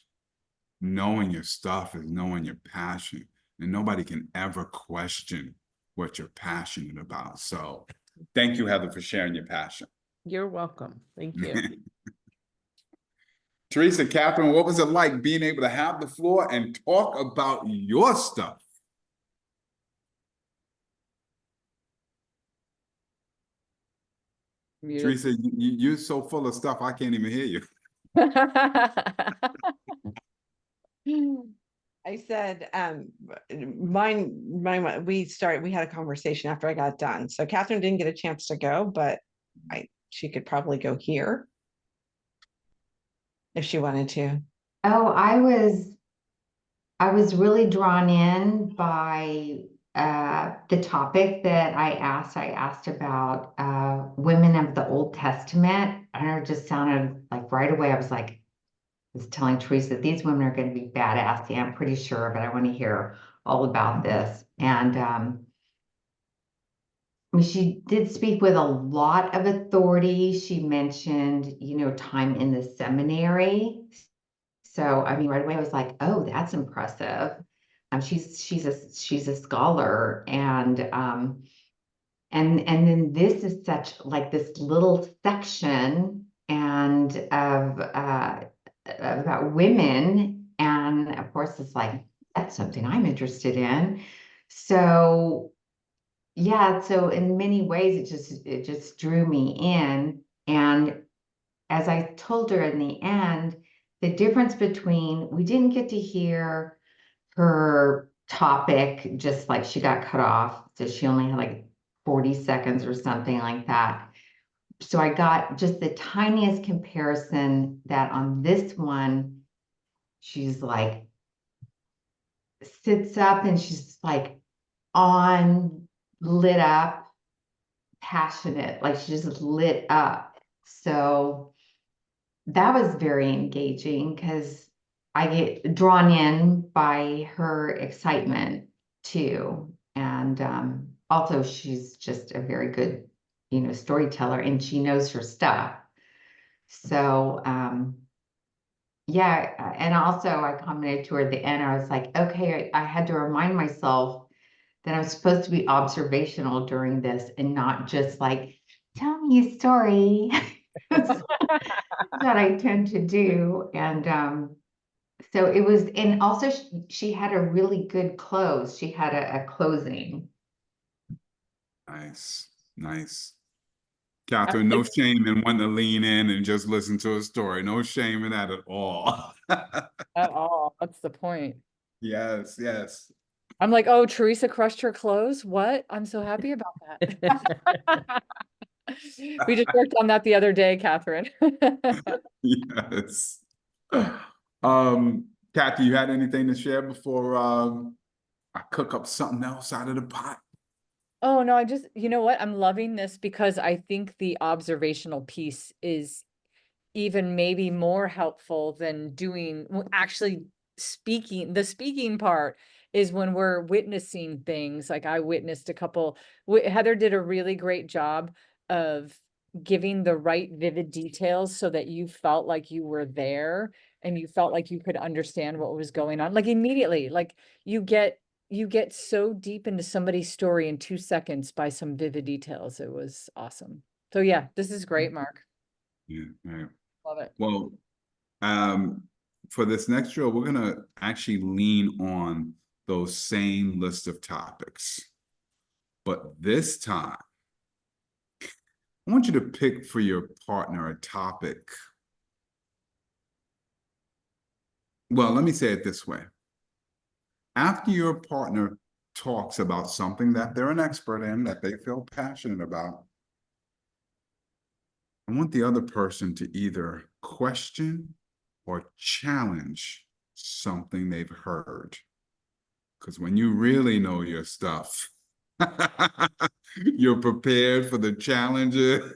knowing your stuff is knowing your passion, and nobody can ever question what you're passionate about. So thank you, Heather, for sharing your passion. You're welcome. Thank you. Teresa, Catherine, what was it like being able to have the floor and talk about your stuff? Muted. Teresa, you're so full of stuff, I can't even hear you. I said, we had a conversation after I got done. So Catherine didn't get a chance to go, but she could probably go here if she wanted to. Oh, I was really drawn in by the topic that I asked. I asked about women of the Old Testament. And it just sounded like right away, I was telling Teresa that these women are going to be badass. Yeah, I'm pretty sure, but I want to hear all about this. And I mean, she did speak with a lot of authority. She mentioned, time in the seminary. So, I mean, right away I was like, oh, that's impressive. She's a scholar, and then this is such like this little section and of about women, and of course it's like that's something I'm interested in. So yeah, so in many ways it just drew me in, and as I told her in the end, the difference between we didn't get to hear her topic, just like she got cut off, so she only had like 40 seconds or something like that. So I got just the tiniest comparison that on this one, she's like sits up and she's like on, lit up, passionate, like she just lit up. So that was very engaging because I get drawn in by her excitement too. And also she's just a very good, storyteller, and she knows her stuff. So yeah, and also I commented to her at the end, I was like, okay, I had to remind myself that I'm supposed to be observational during this and not just like, tell me a story. That's what I tend to do. And so it was, and also she had a really good close. She had a closing. Nice, nice. Catherine, no shame in wanting to lean in and just listen to a story. No shame in that at all. At all. That's the point. Yes, yes. I'm like, oh, Teresa crushed her clothes. What? I'm so happy about that. We just worked on that the other day, Catherine. Yes. Cathey, you had anything to share before I cook up something else out of the pot? Oh, no, you know what? I'm loving this because I think the observational piece is even maybe more helpful than actually speaking. The speaking part is when we're witnessing things. Like I witnessed a couple, Heather did a really great job of giving the right vivid details so that you felt like you were there and you felt like you could understand what was going on. Like immediately, like you get so deep into somebody's story in 2 seconds by some vivid details. It was awesome. So yeah, this is great, Mark. Yeah, right. Love it. Well, for this next drill, we're gonna actually lean on those same list of topics. But this time, I want you to pick for your partner a topic. Well, let me say it this way. After your partner talks about something that they're an expert in, that they feel passionate about, I want the other person to either question or challenge something they've heard. Because when you really know your stuff, you're prepared for the challenges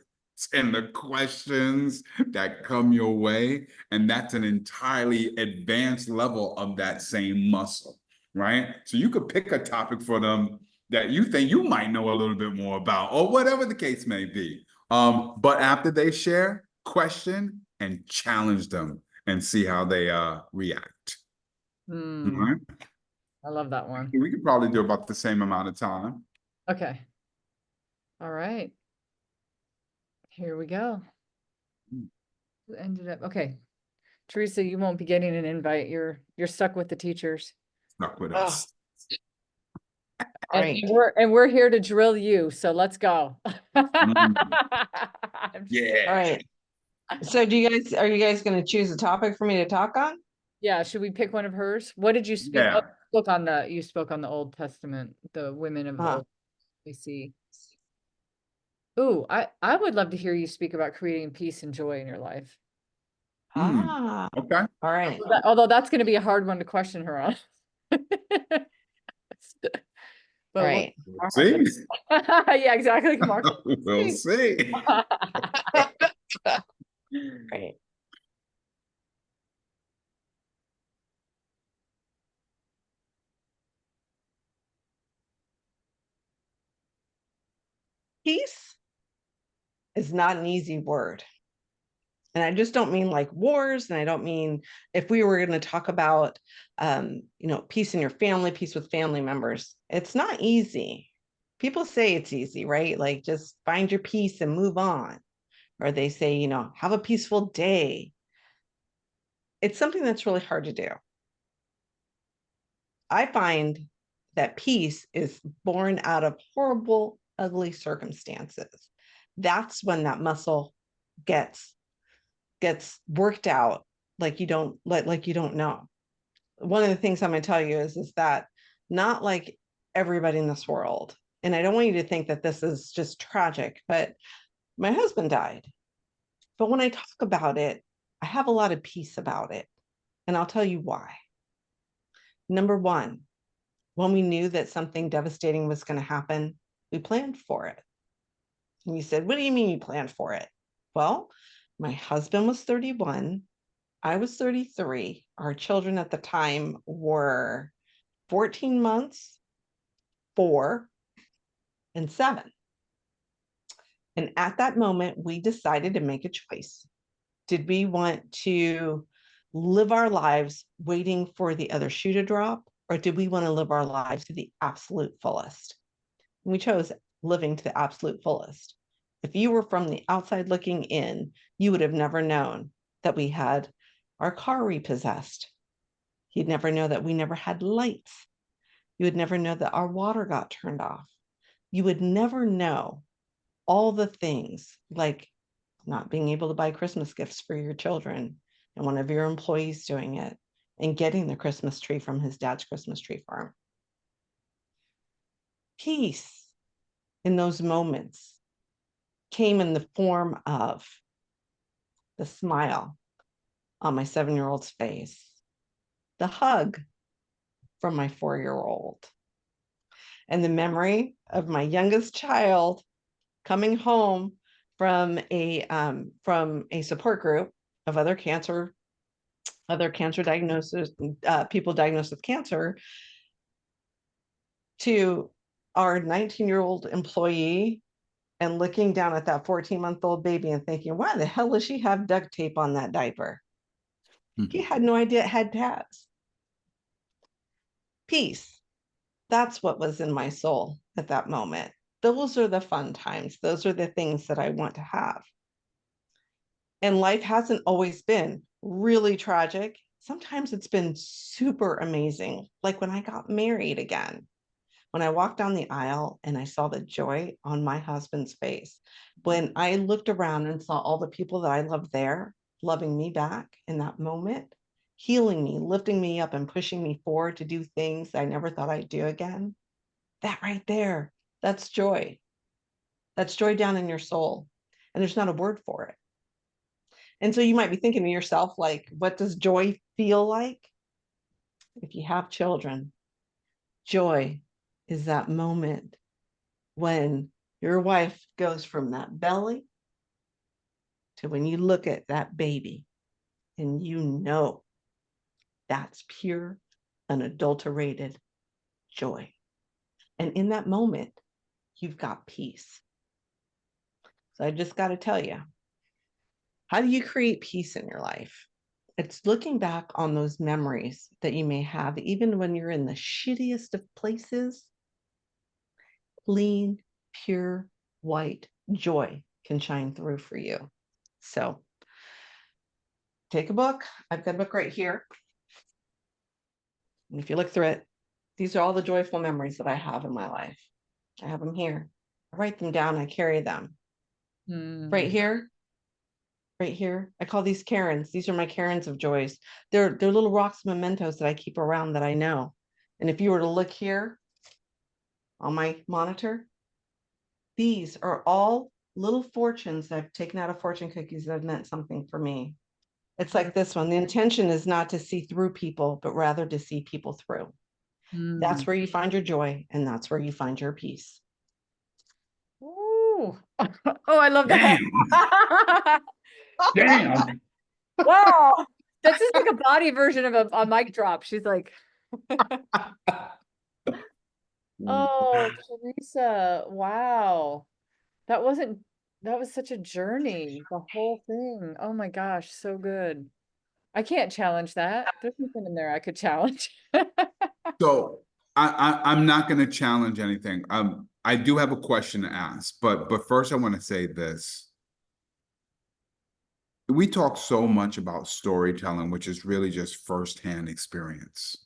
and the questions that come your way. And that's an entirely advanced level of that same muscle, right? So you could pick a topic for them that you think you might know a little bit more about, or whatever the case may be. But after they share, question and challenge them and see how they react. Hmm, Right? I love that one. We could probably do about the same amount of time. Okay. All right. Here we go. Who ended up, okay. Teresa, you won't be getting an invite. You're stuck with the teachers. Stuck with Oh, us. all And right. we're here to drill you, so let's go. Yeah. All right. So are you guys going to choose a topic for me to talk on? Yeah, should we pick one of hers? What did you speak? Yeah. You spoke on the Old Testament, the women of Uh, old. We see. Ooh, I would love to hear you speak about creating peace and joy in your life. ah, Okay. all right. Although that's going to be a hard one to question her on. All But right. See? yeah, exactly. Mark. We'll see. Right. Peace is not an easy word. And I just don't mean like wars. And I don't mean if we were going to talk about, peace in your family, peace with family members, it's not easy. People say it's easy, right? Like just find your peace and move on. Or they say, have a peaceful day. It's something that's really hard to do. I find that peace is born out of horrible, ugly circumstances. That's when that muscle gets worked out like you don't know. One of the things I'm going to tell you is that not like everybody in this world, and I don't want you to think that this is just tragic, but my husband died. But when I talk about it, I have a lot of peace about it. And I'll tell you why. Number one, when we knew that something devastating was going to happen, we planned for it. And you said, what do you mean you planned for it? Well, my husband was 31. I was 33. Our children at the time were 14 months, 4, and 7. And at that moment, we decided to make a choice. Did we want to live our lives waiting for the other shoe to drop, or did we want to live our lives to the absolute fullest? And we chose living to the absolute fullest. If you were from the outside looking in, you would have never known that we had our car repossessed. You'd never know that we never had lights. You would never know that our water got turned off. You would never know all the things like not being able to buy Christmas gifts for your children and one of your employees doing it and getting the Christmas tree from his dad's Christmas tree farm. Peace in those moments came in the form of the smile on my 7-year-old's face, the hug from my 4-year-old, and the memory of my youngest child coming home from a support group of other cancer diagnosis, people diagnosed with cancer, to our 19-year-old employee and looking down at that 14-month-old baby and thinking, why the hell does she have duct tape on that diaper? He had no idea it had tabs. Peace. That's what was in my soul at that moment. Those are the fun times. Those are the things that I want to have. And life hasn't always been really tragic. Sometimes it's been super amazing. Like when I got married again, when I walked down the aisle and I saw the joy on my husband's face, when I looked around and saw all the people that I loved there, loving me back in that moment, healing me, lifting me up and pushing me forward to do things I never thought I'd do again. That right there, that's joy. That's joy down in your soul. And there's not a word for it. And so you might be thinking to yourself, like, what does joy feel like? If you have children, joy is that moment when your wife goes from that belly to when you look at that baby and you know that's pure, unadulterated joy. And in that moment, you've got peace. So I just got to tell you, how do you create peace in your life? It's looking back on those memories that you may have, even when you're in the shittiest of places. Clean, pure, white joy can shine through for you. So take a book. I've got a book right here. And if you look through it, these are all the joyful memories that I have in my life. I have them here. I write them down. I carry them. Right here. Right here. I call these Karens. These are my Karens of joys. They're little rocks mementos that I keep around that I know. And if you were to look here on my monitor, these are all little fortunes that I've taken out of fortune cookies that have meant something for me. It's like this one. The intention is not to see through people, but rather to see people through. That's where you find your joy, and that's where you find your peace. Ooh. Oh, I love that. Damn. Wow. That's just like a body version of a mic drop. She's like, oh, Teresa, wow. That was such a journey, the whole thing. Oh my gosh, so good. I can't challenge that. There's nothing in there I could challenge. So I'm not going to challenge anything. I do have a question to ask, but first I want to say this. We talk so much about storytelling, which is really just firsthand experience.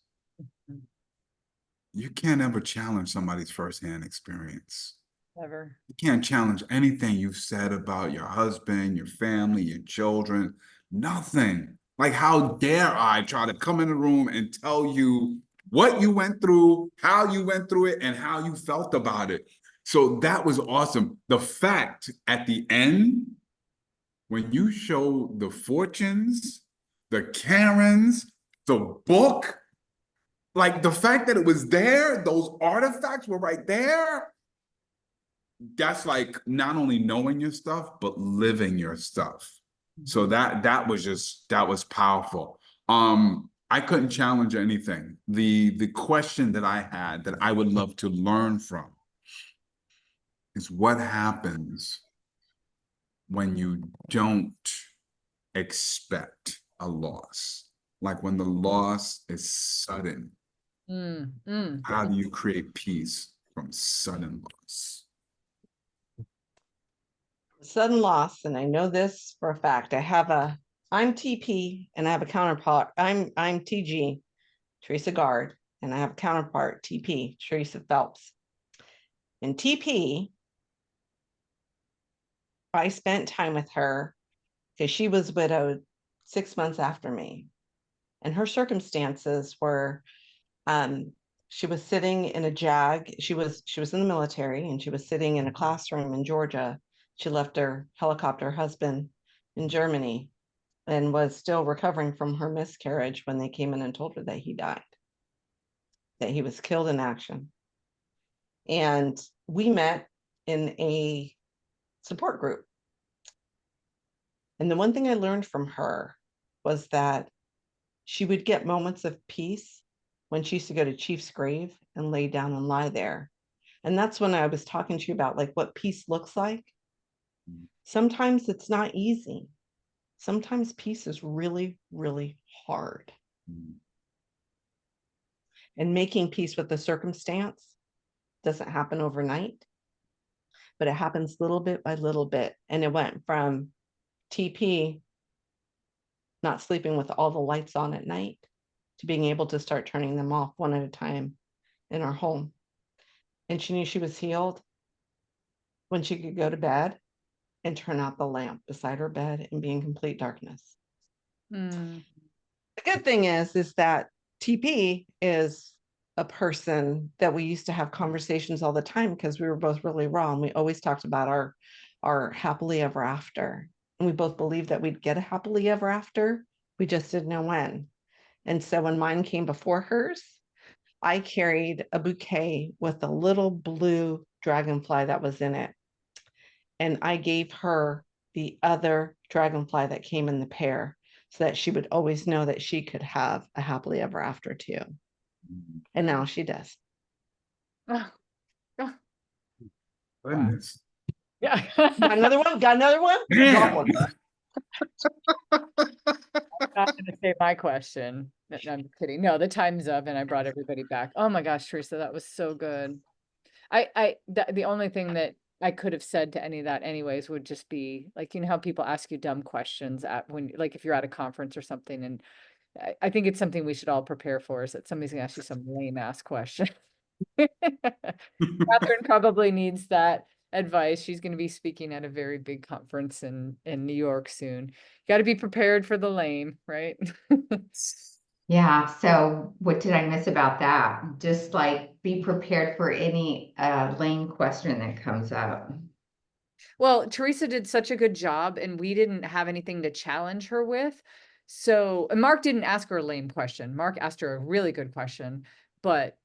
You can't ever challenge somebody's firsthand experience. Never. You can't challenge anything you've said about your husband, your family, your children, nothing. Like, how dare I try to come in the room and tell you what you went through, how you went through it, and how you felt about it. So that was awesome. The fact at the end, when you show the fortunes, the Karens, the book, like the fact that it was there, those artifacts were right there. That's like not only knowing your stuff, but living your stuff. So that was powerful. I couldn't challenge anything. The question that I had that I would love to learn from is what happens when you don't expect a loss, like when the loss is sudden. How do you create peace from sudden loss? Sudden loss, and I know this for a fact. I'm TP and I have a counterpart. I'm TG, Teresa Gard, and I have a counterpart, TP, Teresa Phelps. And TP, I spent time with her because she was widowed 6 months after me. And her circumstances were she was sitting in a JAG. She was in the military, and she was sitting in a classroom in Georgia. She left her helicopter husband in Germany and was still recovering from her miscarriage when they came in and told her that he died, that he was killed in action. And we met in a support group. And the one thing I learned from her was that she would get moments of peace when she used to go to Chief's grave and lay down and lie there. And that's when I was talking to you about like what peace looks like. Sometimes it's not easy. Sometimes peace is really, really hard. And making peace with the circumstance doesn't happen overnight, but it happens little bit by little bit. And it went from TP not sleeping with all the lights on at night to being able to start turning them off one at a time in our home. And she knew she was healed when she could go to bed and turn out the lamp beside her bed and be in complete darkness. The good thing is that TP is a person that we used to have conversations all the time because we were both really raw, and we always talked about our happily ever after. And we both believed that we'd get a happily ever after. We just didn't know when. And so when mine came before hers, I carried a bouquet with a little blue dragonfly that was in it. And I gave her the other dragonfly that came in the pair so that she would always know that she could have a happily ever after too. And now she does. Goodness. Yeah. Got another one? Got another one? Drop one. Not gonna say my question. No, I'm kidding. No, the time's up and I brought everybody back. Oh my gosh, Teresa, that was so good. The only thing that I could have said to any of that anyways would just be like, you know how people ask you dumb questions at when, like if you're at a conference or something, and I think it's something we should all prepare for, is that somebody's gonna ask you some lame ass question. Catherine probably needs that advice. She's going to be speaking at a very big conference in New York soon. Got to be prepared for the lame, right? Yeah, so what did I miss about that? Just like be prepared for any lame question that comes up. Well, Teresa did such a good job and we didn't have anything to challenge her with. So, and Mark didn't ask her a lame question. Mark asked her a really good question, but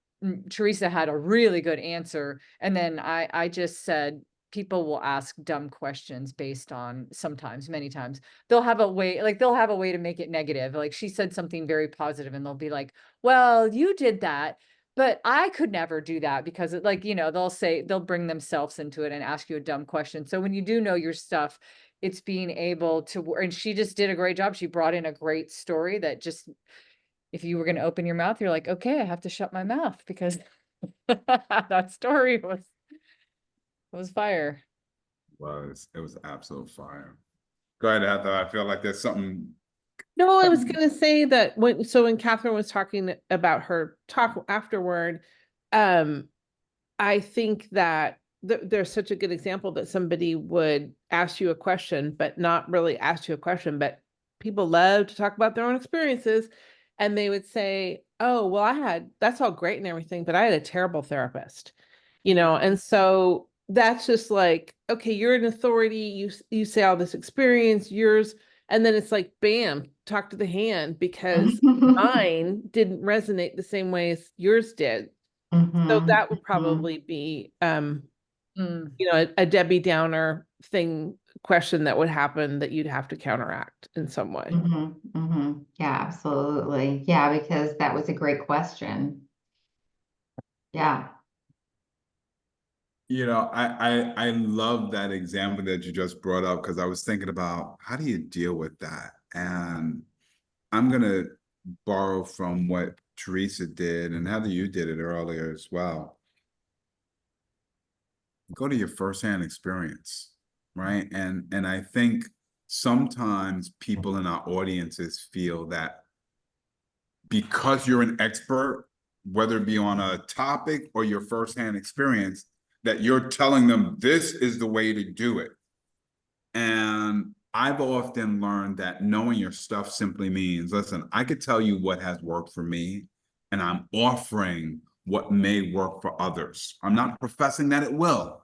Teresa had a really good answer. And then I just said, people will ask dumb questions based on sometimes, many times, they'll have a way, like they'll have a way to make it negative. Like she said something very positive and they'll be like, well, you did that, but I could never do that because it, like, you know, they'll bring themselves into it and ask you a dumb question. So when you do know your stuff, it's being able to, and she just did a great job. She brought in a great story that just, if you were going to open your mouth, you're like, okay, I have to shut my mouth because that story was fire. It was absolute fire. Go ahead, Heather. I feel like there's something. No, I was going to say that when Catherine was talking about her talk afterward, I think that there's such a good example that somebody would ask you a question, but not really ask you a question, but people love to talk about their own experiences. And they would say, oh, well, that's all great and everything, but I had a terrible therapist, you know? And so that's just like, okay, you're an authority. You say all this experience, yours. And then it's like, bam, talk to the hand because mine didn't resonate the same way as yours did. So that would probably be, you know, a Debbie Downer question that would happen that you'd have to counteract in some way. Yeah, absolutely. Yeah, because that was a great question. Yeah. You know, I love that example that you just brought up because I was thinking about how do you deal with that? And I'm gonna borrow from what Teresa did and Heather, you did it earlier as well. Go to your firsthand experience, right? And I think sometimes people in our audiences feel that because you're an expert, whether it be on a topic or your firsthand experience, that you're telling them this is the way to do it. And I've often learned that knowing your stuff simply means, listen, I could tell you what has worked for me, and I'm offering what may work for others. I'm not professing that it will,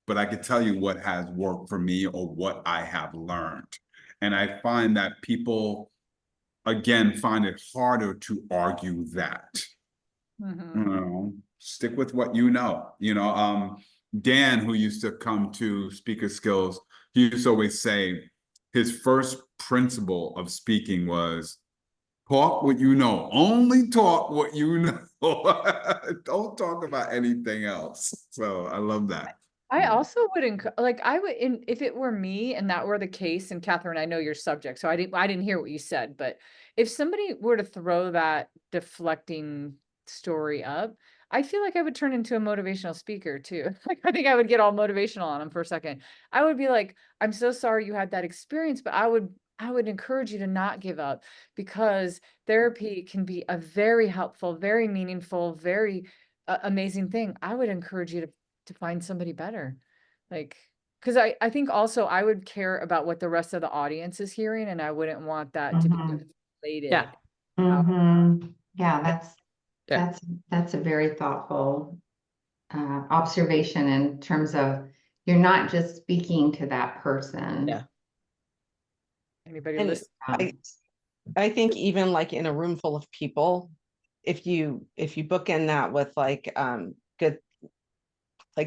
but I could tell you what has worked for me or what I have learned. And I find that people, again, find it harder to argue that. You know, stick with what you know. You know, Dan, who used to come to Speaker Skills, he used to always say his first principle of speaking was talk what you know. Only talk what you know. Don't talk about anything else. So I love that. I also would if it were me and that were the case, and Catherine, I know your subject, so I didn't hear what you said, but if somebody were to throw that deflecting story up, I feel like I would turn into a motivational speaker too. Like I think I would get all motivational on them for a second. I would be like, I'm so sorry you had that experience, but I would encourage you to not give up because therapy can be a very helpful, very meaningful, very amazing thing. I would encourage you to find somebody better. Like, because I think also I would care about what the rest of the audience is hearing, and I wouldn't want that to be deflated. Yeah. Yeah, that's a very thoughtful observation in terms of you're not just speaking to that person. Yeah. Anybody And listen? I think even like in a room full of people, if you bookend that with like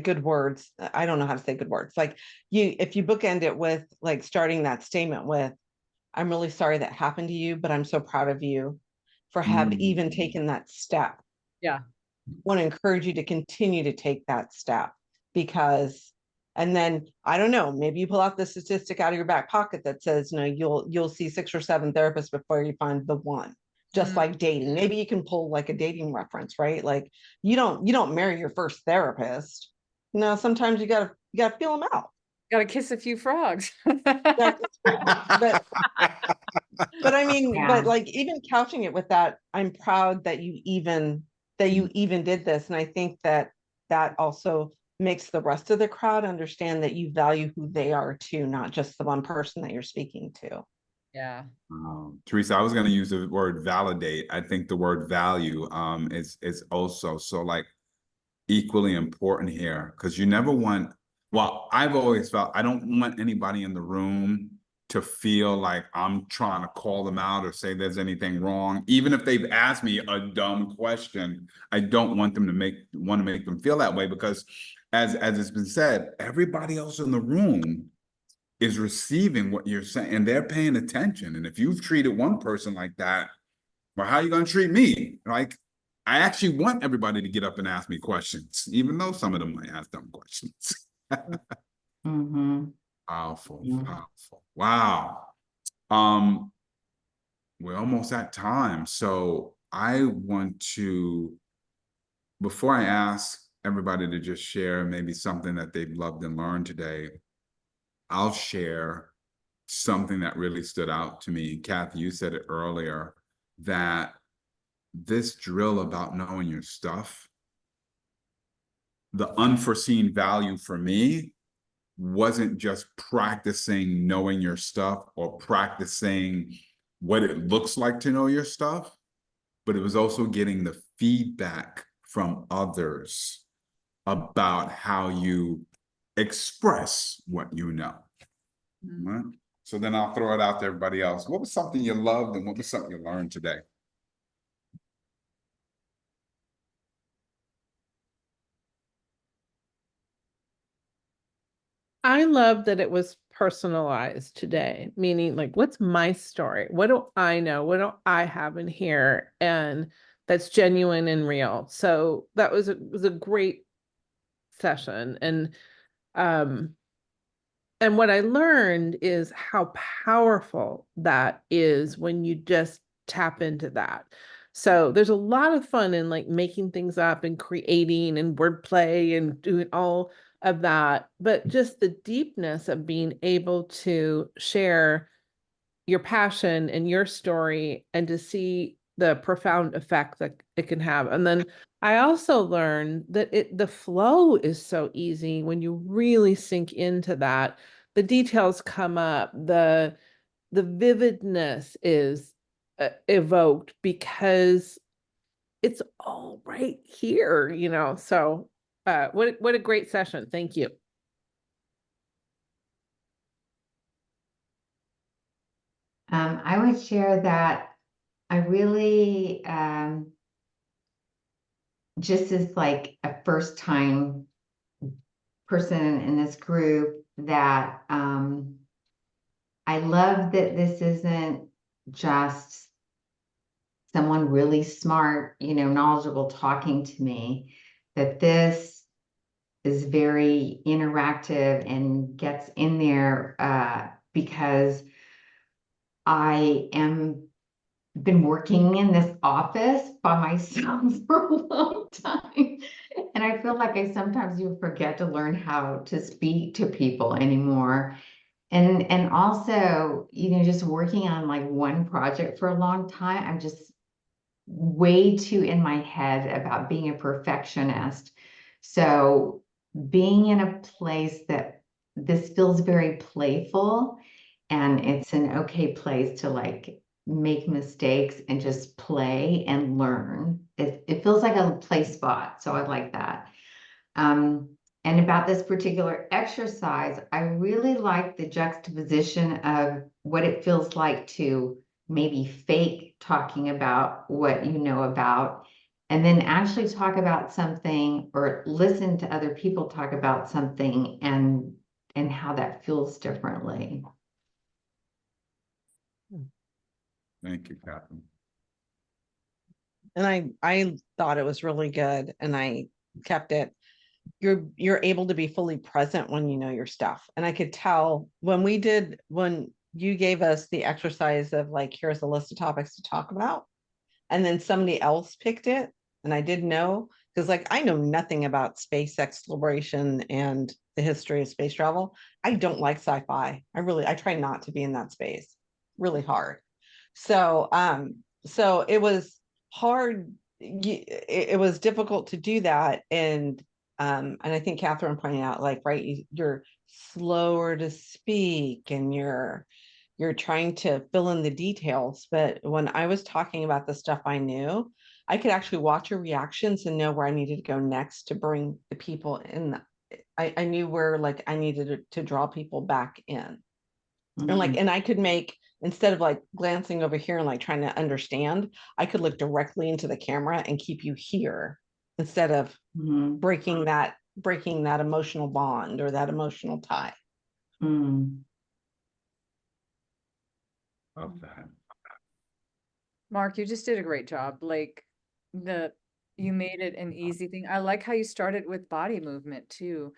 good words, I don't know how to say good words. Like if you bookend it with like starting that statement with, I'm really sorry that happened to you, but I'm so proud of you for even taken that step. Yeah. I want to encourage you to continue to take that step because And then, I don't know, maybe you pull out the statistic out of your back pocket that says, no, you'll see 6 or 7 therapists before you find the one. Just like dating. Maybe you can pull like a dating reference, right? Like you don't marry your first therapist. No, sometimes you gotta feel them out. Gotta kiss a few frogs. But I mean, Yeah. but like even couching it with that, I'm proud that you even did this. And I think that also makes the rest of the crowd understand that you value who they are too, not just the one person that you're speaking to. Yeah. Teresa, I was going to use the word validate. I think the word value is also so like equally important here, because you never want, well, I've always felt I don't want anybody in the room to feel like I'm trying to call them out or say there's anything wrong. Even if they've asked me a dumb question, I don't want them to make them feel that way, because as it's been said, everybody else in the room is receiving what you're saying and they're paying attention. And if you've treated one person like that, well, how are you going to treat me? Like, I actually want everybody to get up and ask me questions, even though some of them might ask dumb questions. Mm-hmm. Powerful, Mhm. powerful. Wow. We're almost at time. So I want to, before I ask everybody to just share maybe something that they've loved and learned today, I'll share something that really stood out to me. Cathey, you said it earlier, that this drill about knowing your stuff, the unforeseen value for me wasn't just practicing knowing your stuff or practicing what it looks like to know your stuff, but it was also getting the feedback from others about how you express what you know. Right? So then I'll throw it out to everybody else. What was something you loved and what was something you learned today? I love that it was personalized today, meaning like, what's my story? What do I know? What do I have in here? And that's genuine and real. So that was a great session. And what I learned is how powerful that is when you just tap into that. So there's a lot of fun in like making things up and creating and wordplay and doing all of that. But just the deepness of being able to share your passion and your story and to see the profound effect that it can have. And then I also learned that the flow is so easy when you really sink into that. The details come up, the vividness is evoked because it's all right here, you know. So what a great session. Thank you. I would share that I really, just as like a first time person in this group, that I love that this isn't just someone really smart, knowledgeable talking to me, that this is very interactive and gets in there because I am been working in this office by myself for a long time. And I feel like I sometimes you forget to learn how to speak to people anymore. And also, just working on like one project for a long time, I'm just way too in my head about being a perfectionist. So being in a place that this feels very playful and it's an okay place to like make mistakes and just play and learn. It feels like a play spot. So I like that. And about this particular exercise, I really like the juxtaposition of what it feels like to maybe fake talking about what you know about, and then actually talk about something or listen to other people talk about something and how that feels differently. Thank you, Catherine. And I thought it was really good and I kept it. you're able to be fully present when you know your stuff. And I could tell when you gave us the exercise of like, here's a list of topics to talk about, and then somebody else picked it, and I didn't know, because like I know nothing about space exploration and the history of space travel. I don't like sci-fi. I try not to be in that space. Really hard. So so it was hard. It was difficult to do that. And I think Catherine pointed out, like, right, you're slower to speak and you're trying to fill in the details. But when I was talking about the stuff I knew, I could actually watch your reactions and know where I needed to go next to bring the people in. I knew where like I needed to draw people back in. And like, and I could make, instead of like glancing over here and like trying to understand, I could look directly into the camera and keep you here instead of breaking that emotional bond or that emotional tie. Love that. Mark, you just did a great job. Like you made it an easy thing. I like how you started with body movement too.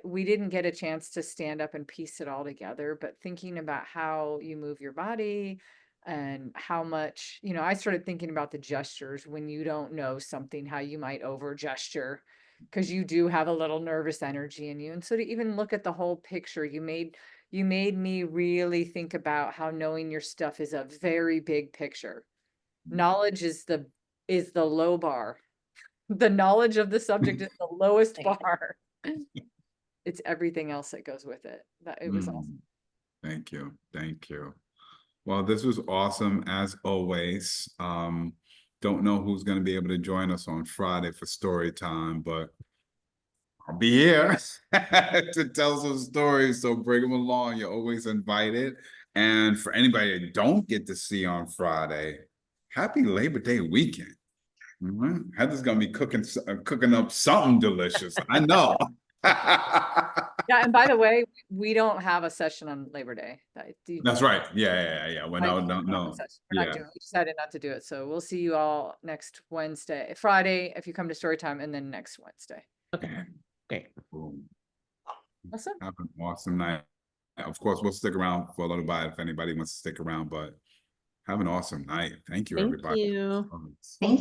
We didn't get a chance to stand up and piece it all together, but thinking about how you move your body and how much, I started thinking about the gestures when you don't know something, how you might over gesture, because you do have a little nervous energy in you. And so to even look at the whole picture, you made me really think about how knowing your stuff is a very big picture. Knowledge is the low bar. The knowledge of the subject is the lowest bar. It's everything else that goes with it. That it was awesome. Thank you. Thank you. Well, this was awesome as always. Don't know who's going to be able to join us on Friday for story time, but I'll be here to tell some stories. So bring them along. You're always invited. And for anybody that don't get to see on Friday, happy Labor Day weekend. Heather's gonna be cooking up something delicious. I know. Yeah, and by the way, we don't have a session on Labor Day. That's right. Yeah. Well, no. We're not doing it. We decided not to do it. So we'll see you all next Friday, if you come to story time, and then next Wednesday. Okay. Great. Awesome. Have an awesome night. Of course, we'll stick around for a little bit if anybody wants to stick around, but have an awesome night. Thank you, everybody. Thank you. Thank